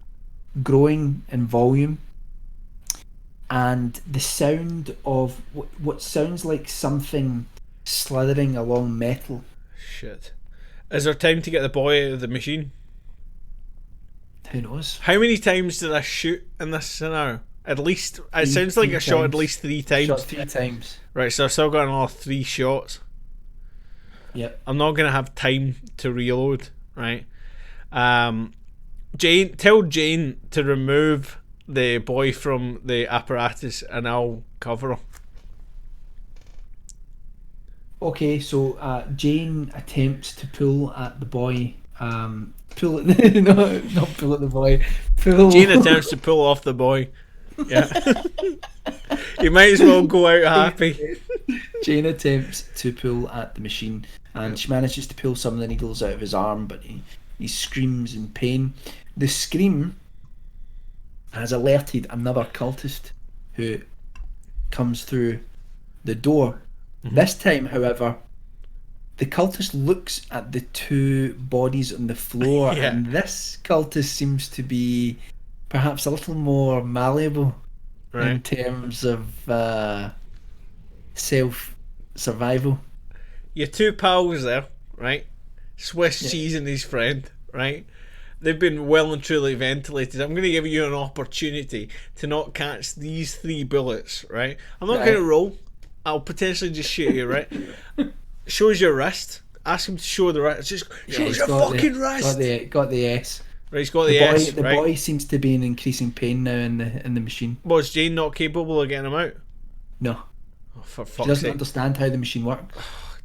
growing in volume, and the sound of what sounds like something slithering along metal.
Shit. Is there time to get the boy out of the machine?
Who knows?
How many times did I shoot in this scenario? At least, it sounds like I shot at least 3 times.
Shot 3 times.
Right, so I've still got another 3 shots.
Yep.
I'm not going to have time to reload, right? Jane, tell Jane to remove the boy from the apparatus and I'll cover him.
Okay, so Jane attempts to pull at the boy. Pull at the, no, not pull at the boy.
Jane attempts to pull off the boy. Yeah. You might as well go out happy.
Jane attempts to pull at the machine and she manages to pull some of the needles out of his arm, but he screams in pain. The scream has alerted another cultist who comes through the door. Mm-hmm. This time, however, the cultist looks at the 2 bodies on the floor, and this cultist seems to be perhaps a little more malleable in terms of self-survival.
Your 2 pals there, right? Swiss cheese and his friend, right? They've been well and truly ventilated. I'm going to give you an opportunity to not catch these 3 bullets, right? I'm not going to roll. I'll potentially just shoot you, right? Shows your wrist. Ask him to show the wrist. Just shows your fucking wrist.
Got the S.
Right, he's got the S.
The boy seems to be in increasing pain now in the machine.
Was Jane not capable of getting him out?
No.
Oh, for fuck's
sake. She doesn't
sake.
Understand how the machine works.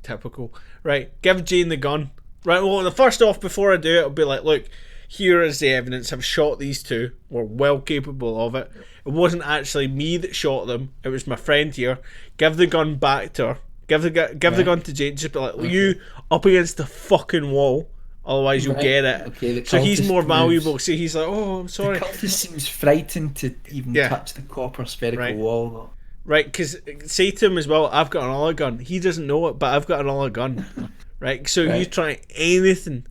Typical. Right, give Jane the gun. Right, well, the first off, before I do it, I'll be like, look, here is the evidence. I've shot these 2. We're well capable of it. It wasn't actually me that shot them. It was my friend here. Give the gun back to her. Give the gun to Jane. Just be like, you up against the fucking wall. Otherwise, you'll get it. Okay, so he's more valuable. So he's like, oh, I'm sorry.
The cultist seems frightened to even touch the copper spherical wall, though.
Right, because say to him as well, I've got another gun. He doesn't know it, but I've got another gun. Right, so you try anything,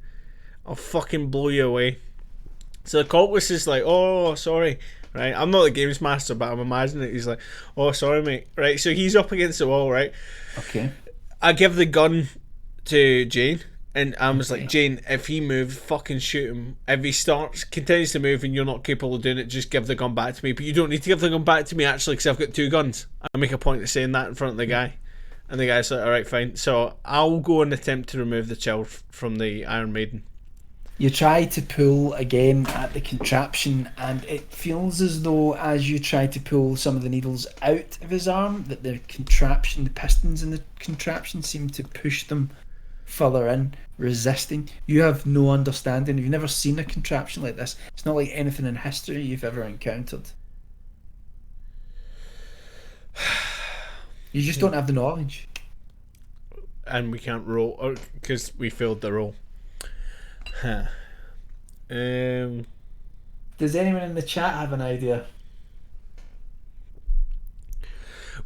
I'll fucking blow you away. So the cultist is like, oh, sorry. Right, I'm not the games master, but I'm imagining it. He's like, oh, sorry, mate. Right, so he's up against the wall, right?
Okay.
I give the gun to Jane, and I was like, Jane, if he moves, fucking shoot him. If he continues to move and you're not capable of doing it, just give the gun back to me. But you don't need to give the gun back to me, actually, because I've got 2 guns. I make a point of saying that in front of the guy. And the guy's like, alright, fine. So I'll go and attempt to remove the child from the Iron Maiden.
You try to pull again at the contraption, and it feels as though as you try to pull some of the needles out of his arm, that the contraption, the pistons in the contraption seem to push them further in, resisting. You have no understanding. You've never seen a contraption like this. It's not like anything in history you've ever encountered. You just don't have the knowledge.
And we can't roll, because we failed the roll.
Does anyone in the chat have an idea?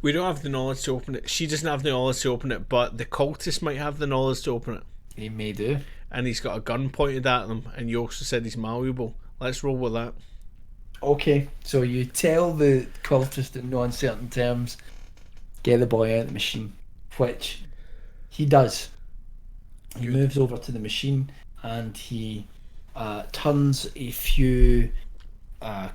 We don't have the knowledge to open it. She doesn't have the knowledge to open it, but the cultist might have the knowledge to open it.
He may do.
And he's got a gun pointed at him, and you also said he's malleable. Let's roll with that.
Okay, so you tell the cultist in no uncertain terms, get the boy out of the machine, which he does. He
Good.
moves over to the machine and he turns a few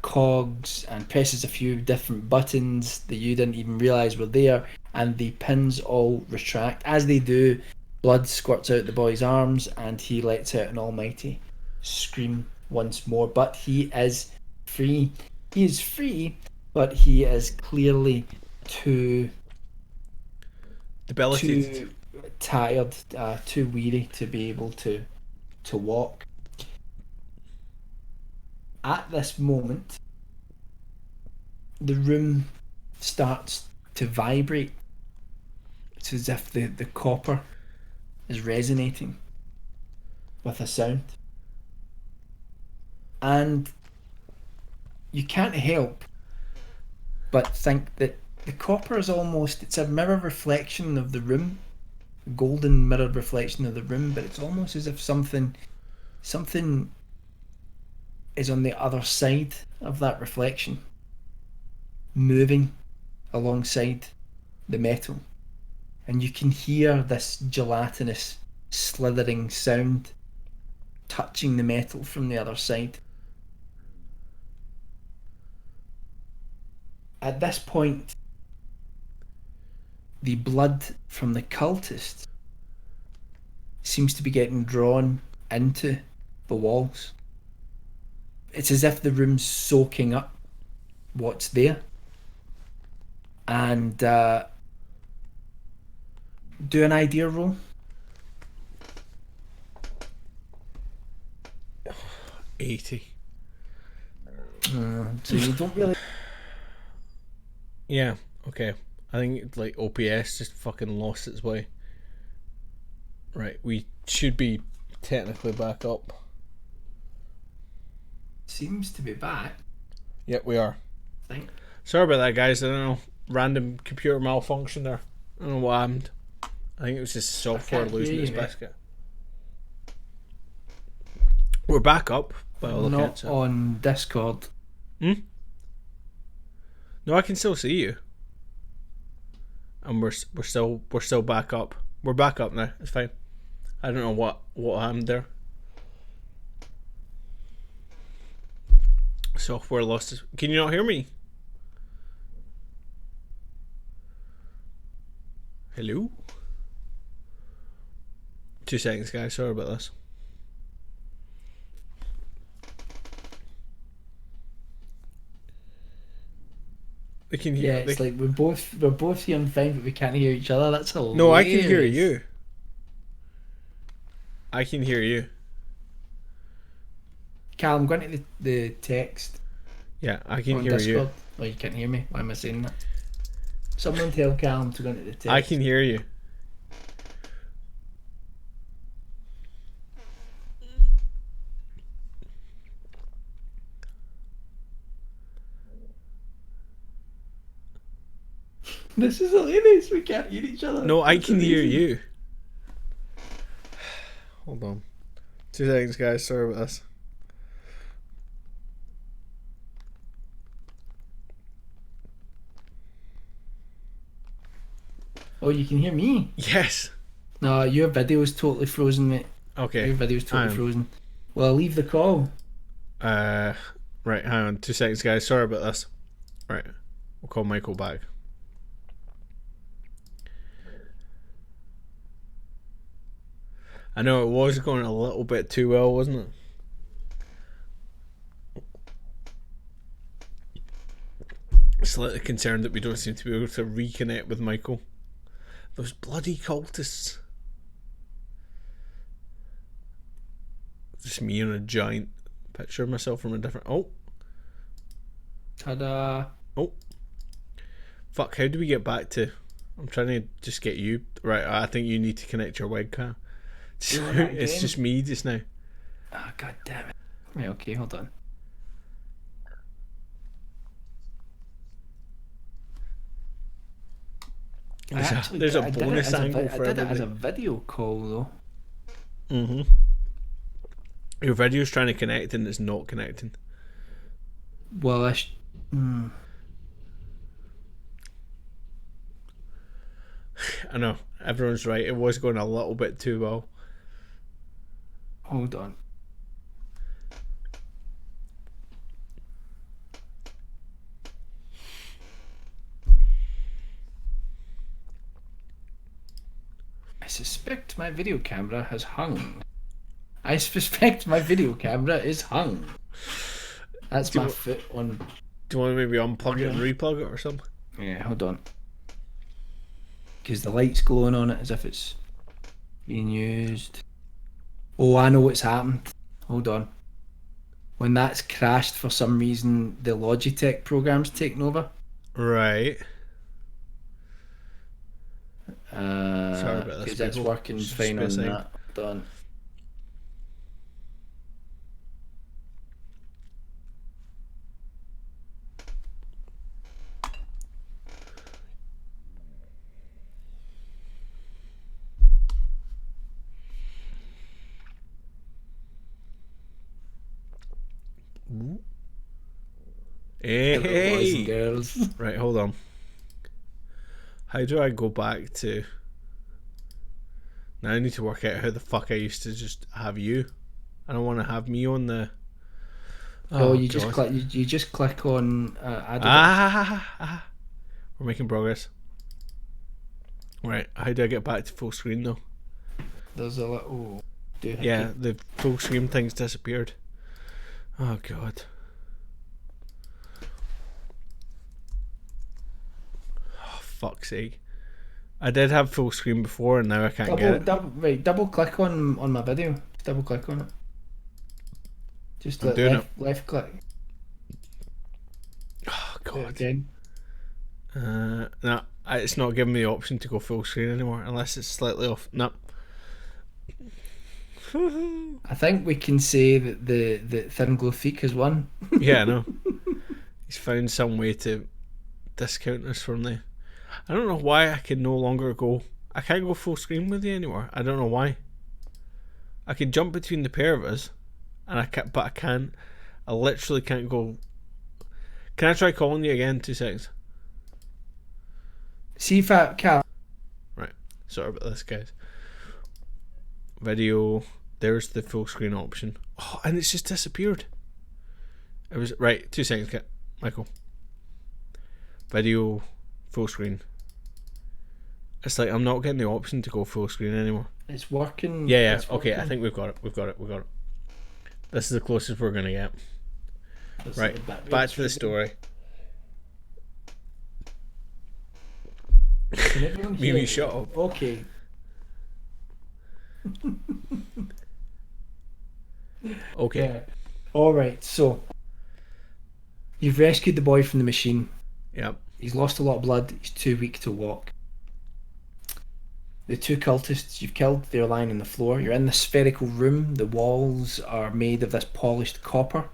cogs and presses a few different buttons that you didn't even realize were there, and the pins all retract. As they do, blood squirts out the boy's arms, and he lets out an almighty scream once more. But he is free. He is free, but he is clearly too
Debilitated.
tired, too weary to be able to walk. At this moment, the room starts to vibrate. It's as if the copper is resonating with a sound. And you can't help but think that the copper is almost, it's a mirror reflection of the room, a golden mirror reflection of the room, but it's almost as if something is on the other side of that reflection, moving alongside the metal. And you can hear this gelatinous slithering sound touching the metal from the other side. At this point, the blood from the cultists seems to be getting drawn into the walls. It's as if the room's soaking up what's there. And do an idea roll.
80.
So you don't really.
Yeah, okay. I think like OPS just fucking lost its way. Right, we should be technically back up.
Seems to be back.
Yep, we are.
I think.
Sorry about that, guys. I don't know. Random computer malfunction there. I don't know what happened. I think it was just software losing its biscuit. We're back up. By all
Not on Discord.
No, I can still see you. And we're still back up. We're back up now. It's fine. I don't know what happened there. Software lost. Can you not hear me? Hello? 2 seconds, guys. Sorry about this. We can hear.
Yeah, it's like we're both hearing fine, but we can't hear each other. That's hilarious.
No, I can hear you. I can hear you.
Calum, I'm going to the text.
Yeah, I can
on
hear
Discord.
you.
Oh, you can't hear me? Why am I saying that? Someone tell Calum to go into the text.
I can hear you.
This is hilarious. We can't hear each other.
No, I
That's
can hear
amazing.
you. Hold on. 2 seconds, guys. Sorry about this.
Oh, you can hear me?
Yes.
No, your video's totally frozen, mate.
Okay.
Your video's totally frozen. Well, leave the call.
Right, hang on. 2 seconds, guys. Sorry about this. Right. We'll call Michael back. I know it was going a little bit too well, wasn't it? Slightly concerned that we don't seem to be able to reconnect with Michael. Those bloody cultists. Just me and a giant picture of myself from a different... Oh.
Ta-da.
Oh. Fuck, how do we get back to... I'm trying to just get you... Right, I think you need to connect your webcam. It's just me just now.
Oh, god damn it. Right, okay, hold on.
There's a bonus angle for
I did it as a
everybody.
video call, though.
Mm-hmm. Your video's trying to connect and it's not connecting.
Well,
I know, everyone's right. It was going a little bit too well.
Hold on. I suspect my video camera has hung. I suspect my video camera is hung. That's my foot on.
Do you want to maybe unplug it and replug it or something?
Yeah, hold on. Because the light's glowing on it as if it's being used. Oh, I know what's happened. Hold on. When that's crashed for some reason, the Logitech program's taken over.
Right.
Sorry about this. Because it's working fine on that. Hold on.
Hey,
boys and girls.
Right, hold on. How do I go back to? Now I need to work out how the fuck I used to just have you. I don't want to have me on the.
Oh, you just click. You just click on.
We're making progress. Right, how do I get back to full screen though?
There's a little.
Yeah, the full screen thing's disappeared. Oh god. Oh, fuck's sake. I did have full screen before and now I can't get it.
Double click on my video. Just double click on it. Just left click.
Oh god.
Again.
No, it's not giving me the option to go full screen anymore unless it's slightly off. No.
I think we can say that the Thin Glow Feek has won.
Yeah, I know. He's found some way to discount us from the. I don't know why I can no longer go. I can't go full screen with you anymore. I don't know why. I can jump between the pair of us, and I can't. But I can't. I literally can't go. Can I try calling you again? 2 seconds.
See if I can.
Right. Sorry about this, guys. Video. There's the full screen option. Oh, and it's just disappeared. It was right. 2 seconds, Michael. Video, full screen. It's like I'm not getting the option to go full screen anymore.
It's working.
Yeah. Okay, I think we've got it. We've got it. This is the closest we're gonna get. Right. Back to the story. Mimi, shut up.
Okay.
Okay.
Yeah. All right. So you've rescued the boy from the machine.
Yep.
He's lost a lot of blood. He's too weak to walk. The 2 cultists you've killed, they're lying on the floor. You're in the spherical room. The walls are made of this polished copper.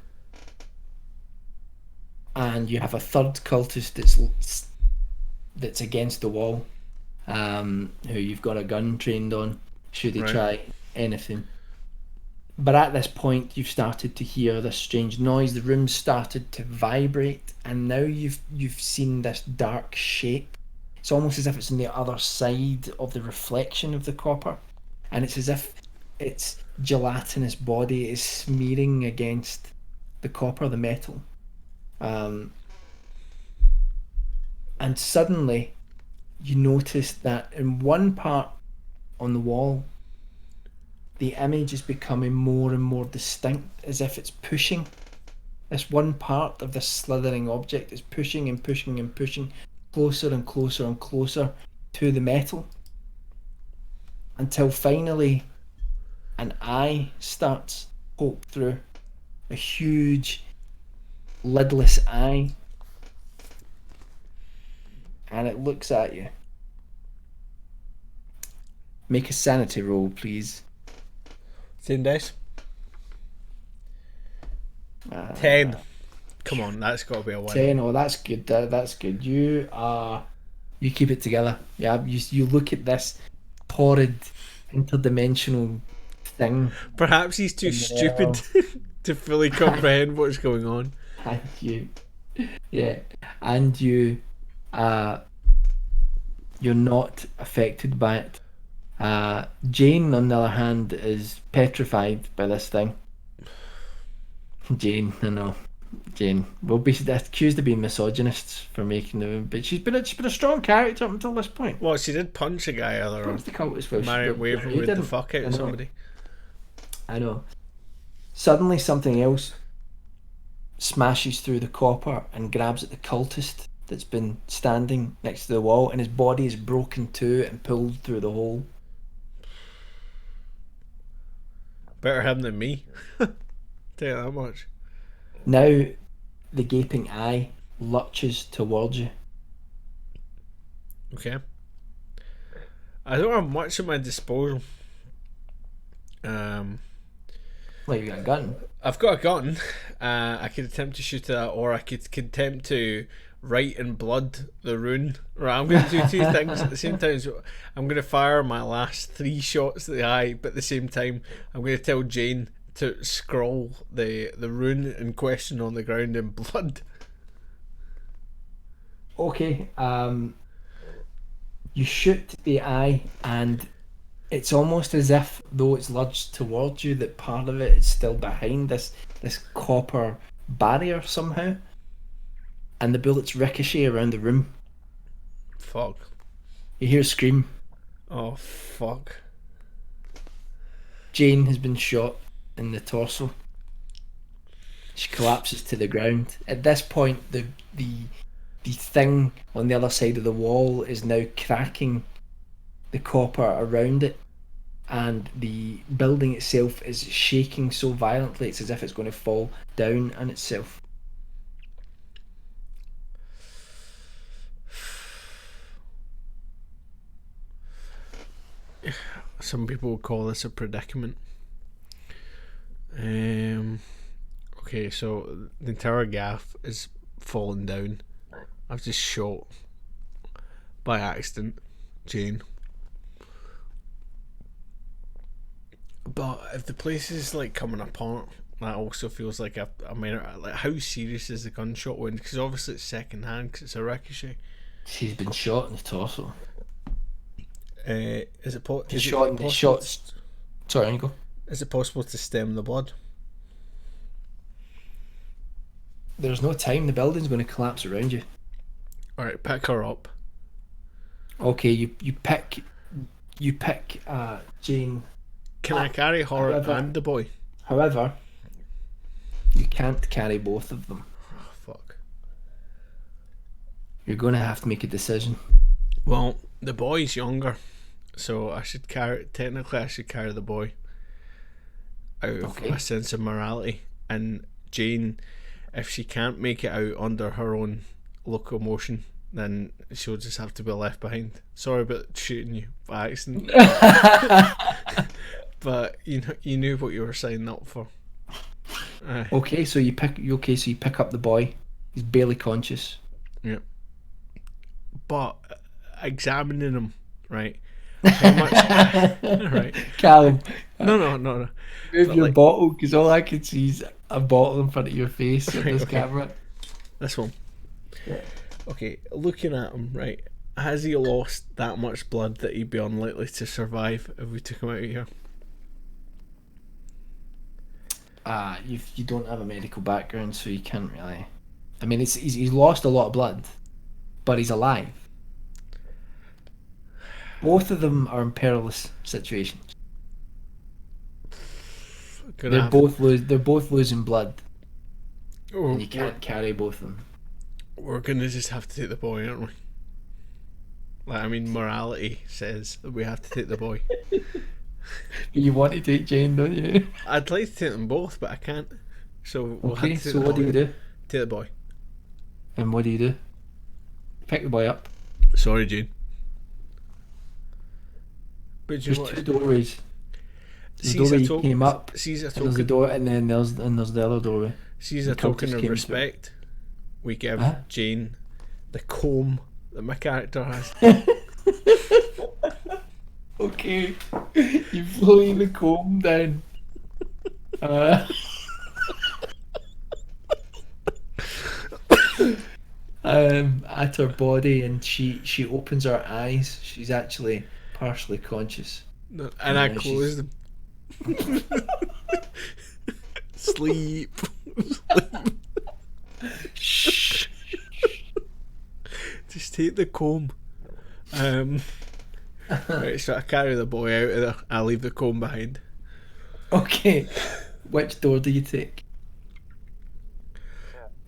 And you have a 3rd cultist that's against the wall, who you've got a gun trained on, should he try anything. But at this point, you've started to hear this strange noise. The room started to vibrate, and now you've seen this dark shape. It's almost as if it's on the other side of the reflection of the copper, and it's as if its gelatinous body is smearing against the copper, the metal. And suddenly, you notice that in one part on the wall, the image is becoming more and more distinct, as if it's pushing. This one part of this slithering object is pushing and pushing and pushing closer and closer and closer to the metal, until finally an eye starts to poke through. A huge lidless eye, and it looks at you. Make a sanity roll, please.
10 dice. 10. Come on, that's got to be a 1.
10. Oh, that's good. That's good. You keep it together. Yeah, you look at this horrid interdimensional thing.
Perhaps he's too stupid to fully comprehend what's going on.
And you're not affected by it. Jane, on the other hand, is petrified by this thing. Jane, I know. Jane will be accused of being misogynists for making the movie, but she's been a strong character up until this point.
Well, she did punch a guy earlier on.
The cultist will
Marriott Waverwood the fuck out of somebody.
I know. Suddenly something else smashes through the copper and grabs at the cultist that's been standing next to the wall, and his body is broken too and pulled through the hole.
Better him than me. Tell you that much.
Now the gaping eye lurches towards you.
Okay. I don't have much at my disposal.
Well, you got a gun.
I've got a gun. I could attempt to shoot it, or I could attempt to write in blood the rune. Right, I'm going to do two things at the same time. So I'm going to fire my last 3 shots at the eye, but at the same time, I'm going to tell Jane to scroll the rune in question on the ground in blood.
Okay. You shoot the eye, and it's almost as if, though it's lurched towards you, that part of it is still behind this copper barrier somehow, and the bullets ricochet around the room.
Fuck.
You hear a scream.
Oh, fuck.
Jane has been shot in the torso. She collapses to the ground. At this point, the thing on the other side of the wall is now cracking the copper around it, and the building itself is shaking so violently it's as if it's going to fall down on itself.
Some people would call this a predicament. Okay, so the entire gaff is falling down. I've just shot by accident Jane. But if the place is like coming apart, that also feels like I mean, like, how serious is the gunshot wound? Because obviously it's second hand, because it's a ricochet.
She's been shot in the torso.
Is it possible?
Sorry, you go.
Is it possible to stem the blood?
There's no time. The building's going to collapse around you.
All right, pick her up.
Okay, you pick Jane.
Can I carry her and the boy?
However, you can't carry both of them.
Oh, fuck.
You're going to have to make a decision.
Well, the boy's younger, so I should carry the boy out of a sense of morality. And Jane, if she can't make it out under her own locomotion, then she'll just have to be left behind. Sorry about shooting you by accident. But you knew what you were signing up for.
Okay, so you pick up the boy. He's barely conscious.
Yeah. But examining him, right? How much? Right.
Calum.
No.
Move your bottle, because all I can see is a bottle in front of your face on this camera.
This one.
Yeah.
Okay, looking at him, right? Has he lost that much blood that he'd be unlikely to survive if we took him out of here?
You don't have a medical background, so you can't really. I mean, he's lost a lot of blood, but he's alive. Both of them are in perilous situations. They're both losing blood, and you can't carry both of them.
We're gonna just have to take the boy, aren't we? Like, I mean, morality says that we have to take the boy.
You want to take Jane, don't you?
I'd like to take them both, but I can't. So we'll have to take
so what do you do?
Take the boy.
And what do you do? Pick the boy up.
Sorry, Jane. But
There's 2 doorways. The doorway came up.
There's
a door, and then there's the other doorway.
Sees a token of respect. We give Jane the comb that my character has.
Okay, you lay the comb down. At her body, and she opens her eyes. She's actually partially conscious.
No, and I closed them. Sleep.
Shh.
Just take the comb. Right, so I carry the boy out of there. I leave the comb behind.
Okay. Which door do you take?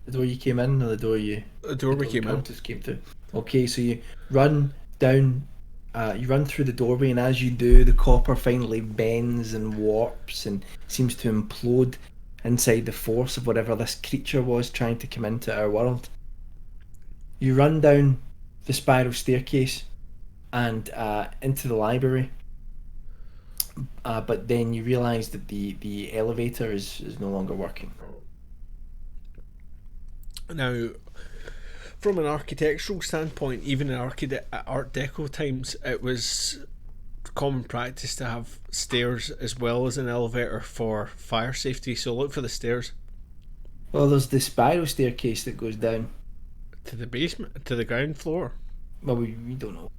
The door you came in, or the door you?
The door we came in.
Came through. Okay, so you run down. You run through the doorway, and as you do, the copper finally bends and warps and seems to implode inside the force of whatever this creature was trying to come into our world. You run down the spiral staircase and into the library, but then you realise that the elevator is no longer working.
Now, from an architectural standpoint, even in Art Deco times, it was common practice to have stairs as well as an elevator for fire safety, so look for the stairs.
Well, there's the spiral staircase that goes down
to the basement, to the ground floor.
Well, we don't know.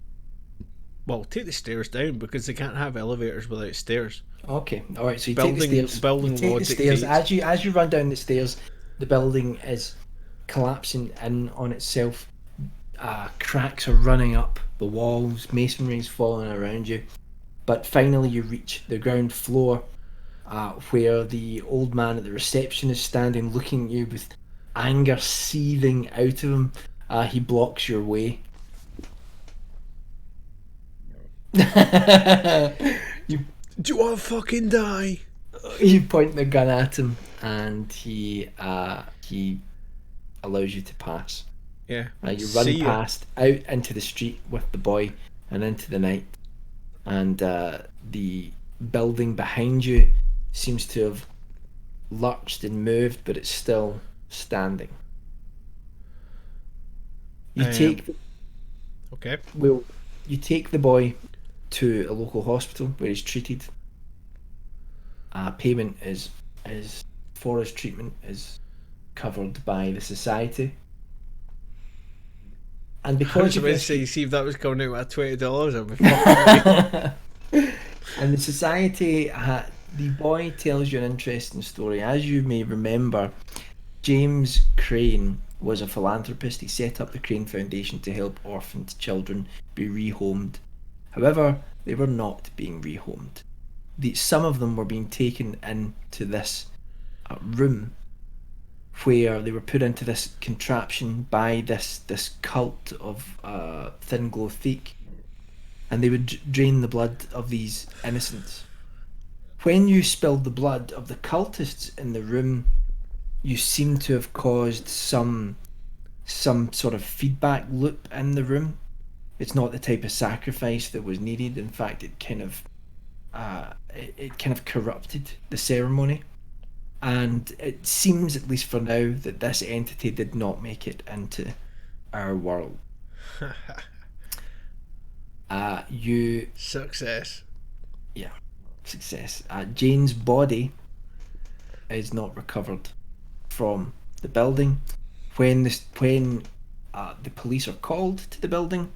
Well, take the stairs down, because they can't have elevators without stairs.
Okay, alright, so you take the stairs.
Building
you take
law
the stairs.
dictates.
As you run down the stairs, the building is collapsing in on itself. Cracks are running up the walls, masonry is falling around you. But finally you reach the ground floor, where the old man at the reception is standing looking at you with anger seething out of him. He blocks your way.
Do you want to fucking die?
You point the gun at him, and he allows you to pass.
Yeah.
You run past, out into the street with the boy, and into the night. And the building behind you seems to have lurched and moved, but it's still standing. You take the boy to a local hospital where he's treated. Payment is for his treatment is covered by the society. And because
I was about to say, see if that was coming out at $20, I'd be fucking
and the society, the boy tells you an interesting story. As you may remember, James Crane was a philanthropist. He set up the Crane Foundation to help orphaned children be rehomed. However, they were not being rehomed. Some of them were being taken into this room where they were put into this contraption by this cult of Thin Glow Thick, and they would drain the blood of these innocents. When you spilled the blood of the cultists in the room, you seem to have caused some sort of feedback loop in the room. It's not the type of sacrifice that was needed. In fact, it kind of corrupted the ceremony. And it seems, at least for now, that this entity did not make it into our world.
Success.
Yeah, success. Jane's body is not recovered from the building. When the police are called to the building,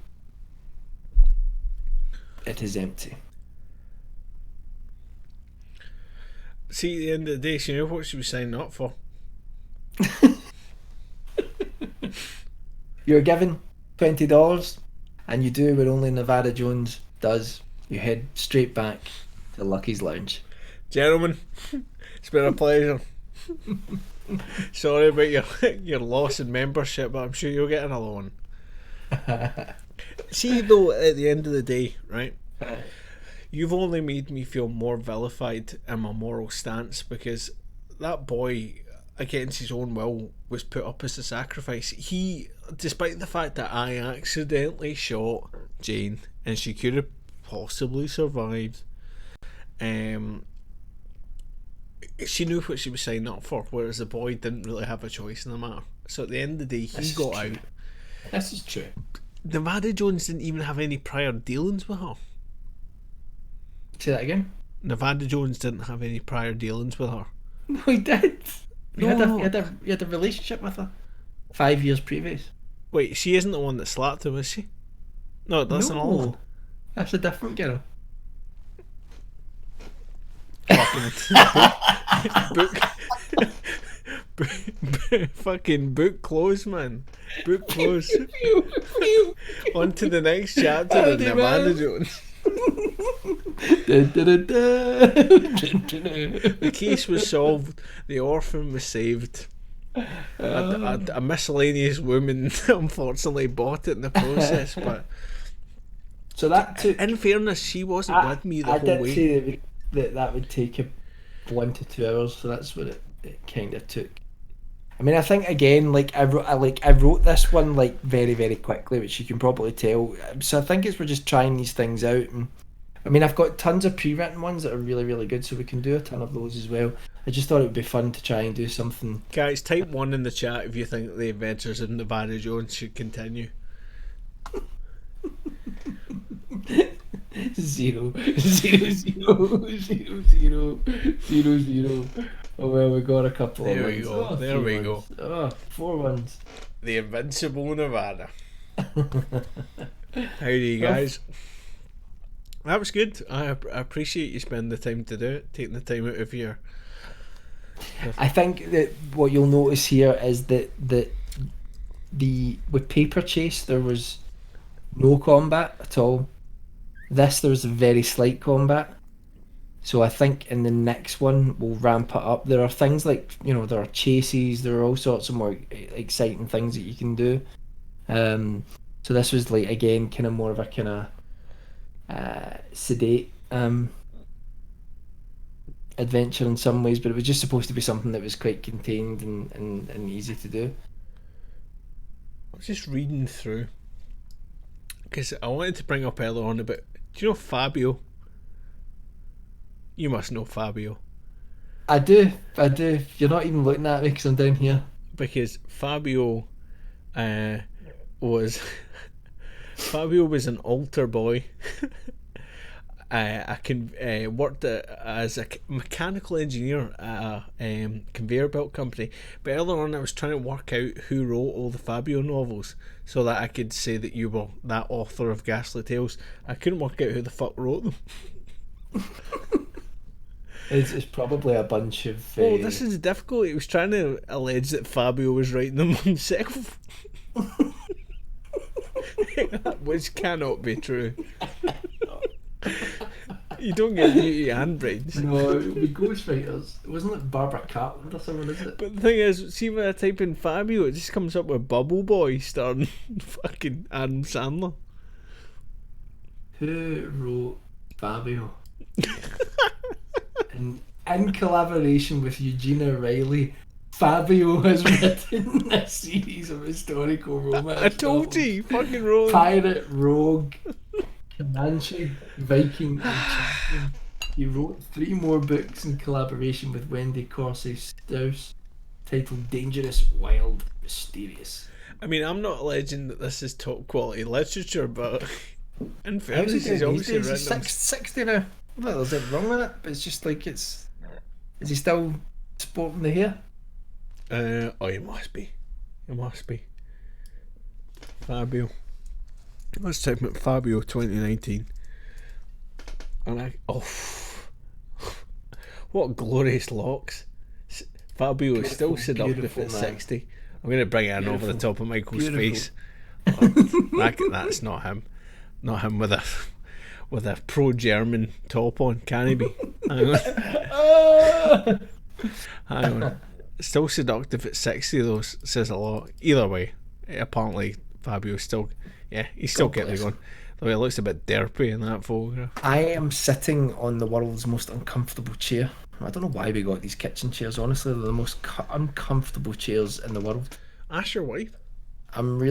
it is empty.
See, at the end of the day, she knew what she was signing up for.
You're given $20, and you do what only Nevada Jones does. You head straight back to Lucky's Lounge.
Gentlemen, it's been a pleasure. Sorry about your loss in membership, but I'm sure you'll get another one. See, though, at the end of the day, right? You've only made me feel more vilified in my moral stance, because that boy, against his own will, was put up as a sacrifice. He, despite the fact that I accidentally shot Jane and she could have possibly survived, she knew what she was signing up for, whereas the boy didn't really have a choice in the matter. So at the end of the day, he got out.
This is true.
Nevada Jones didn't even have any prior dealings with her.
Say that again?
Nevada Jones didn't have any prior dealings with her.
No, he did. You had a relationship with her 5 years previous.
Wait, she isn't the one that slapped him, is she? No, that's an old one.
That's a different girl.
book, fucking book close, man. Book close. On to the next chapter in Nevada Jones. The case was solved. The orphan was saved. A miscellaneous woman unfortunately bought it in the process, but
so that took.
In fairness, she wasn't with me the whole way. I
did say that would take 1 to 2 hours, so that's what it kind of took. I mean, I think again, like I wrote this one like very, very quickly, which you can probably tell. So I think we're just trying these things out, and I mean, I've got tons of pre-written ones that are really, really good, so we can do a ton of those as well. I just thought it would be fun to try and do something.
Guys, type 1 in the chat if you think the adventures of Nevada Jones should continue.
0, 0, 0, 0, 0, 0, 0. Oh well, we got a couple
there
of
we
ones.
go.
Oh,
there we
ones.
go.
Oh, 4 ones.
The Invincible Nevada. Howdy, guys. That was good. I appreciate you spending the time to do it, taking the time out of your...
I think that what you'll notice here is that with Paper Chase there was no combat at all. There was a very slight combat. So I think in the next one we'll ramp it up. There are things like, there are chases, there are all sorts of more exciting things that you can do. So this was like, again, kind of more of a kind of sedate adventure in some ways, but it was just supposed to be something that was quite contained and easy to do.
I was just reading through because I wanted to bring up earlier on about, do you know Fabio? You must know Fabio.
I do. You're not even looking at me because I'm down here.
Because Fabio was an altar boy. I worked as a mechanical engineer at a conveyor belt company. But earlier on I was trying to work out who wrote all the Fabio novels so that I could say that you were that author of Ghastly Tales. I couldn't work out who the fuck wrote them.
It's probably a bunch of...
Oh, this is difficult. He was trying to allege that Fabio was writing them himself. Which cannot be true. You don't get beauty and brains.
No, it would be ghostwriters. It wasn't like Barbara Cartland or someone, is it?
But the thing is, see when I type in Fabio, it just comes up with Bubble Boy starring fucking Adam Sandler.
Who wrote Fabio? In collaboration with Eugenia Riley, Fabio has written a series of historical romance.
I told you, he fucking wrote
Pirate, Rogue, Comanche, Viking, and Champion. He wrote 3 more books in collaboration with Wendy Corsey Stouse, titled Dangerous, Wild, Mysterious.
I mean, I'm not alleging that this is top quality literature, but in fairness, he's obviously written
60 now. Well, there's nothing wrong with it, but it's just like is he still sporting the hair?
Oh, he must be. Fabio. Let's type in Fabio 2019. And what glorious locks. Fabio is still seductive at 60. I'm going to bring it in over the top of Michael's face. That's not him. Not him with a pro-German top on, can he be? Hang on. Still seductive at 60 though says a lot. Either way, apparently Fabio's still, he's still getting it going. Though he looks a bit derpy in that photograph.
I am sitting on the world's most uncomfortable chair. I don't know why we got these kitchen chairs. Honestly, they're the most uncomfortable chairs in the world.
Ask your wife.
I'm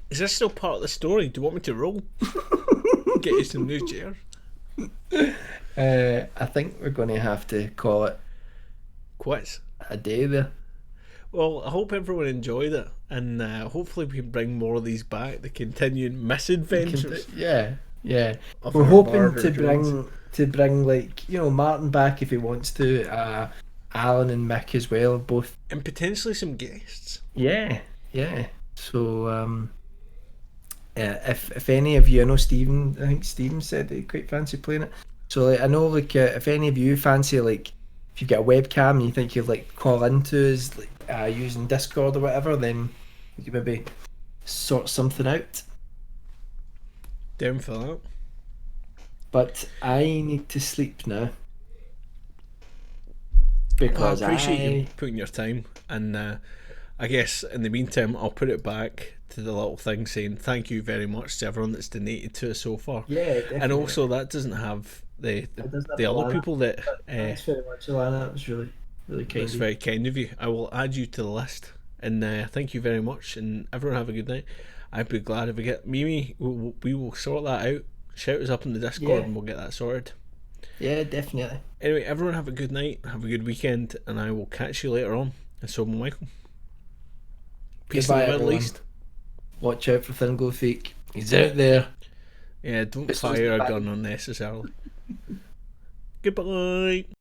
Is this still part of the story? Do you want me to roll? Get you some new chairs.
I think we're going to have to call it
quits
a day there.
Well, I hope everyone enjoyed it, and hopefully we can bring more of these back. The continuing misadventures.
Yeah. We're hoping to bring like Martin back if he wants to. Alan and Mick as well, both,
and potentially some guests.
Yeah. So if any of you, I know Stephen, I think Stephen said that he quite fancy playing it. So like, I know like if any of you fancy like if you've got a webcam and you think you'd like call into us like using Discord or whatever, then we could maybe sort something out.
Down for that.
But I need to sleep now
Well,
because
I appreciate you putting your time, and I guess in the meantime I'll put it back to the little thing saying thank you very much to everyone that's donated to us so far.
Yeah, definitely.
And also that doesn't have the other people that
Thanks very much, Alana. That was really kind.
that's very kind of you. I will add you to the list, and thank you very much, and everyone have a good night. I'd be glad if we get Mimi. We will sort that out. Shout us up in the Discord, and we'll get that sorted.
Yeah, definitely.
Anyway, everyone have a good night, have a good weekend, and I will catch you later on. And so, Michael. Peace
Goodbye,
in the Middle
everyone.
East.
Watch out for Thinglo Fake. He's out there.
Yeah, don't fire a gun unnecessarily. Goodbye.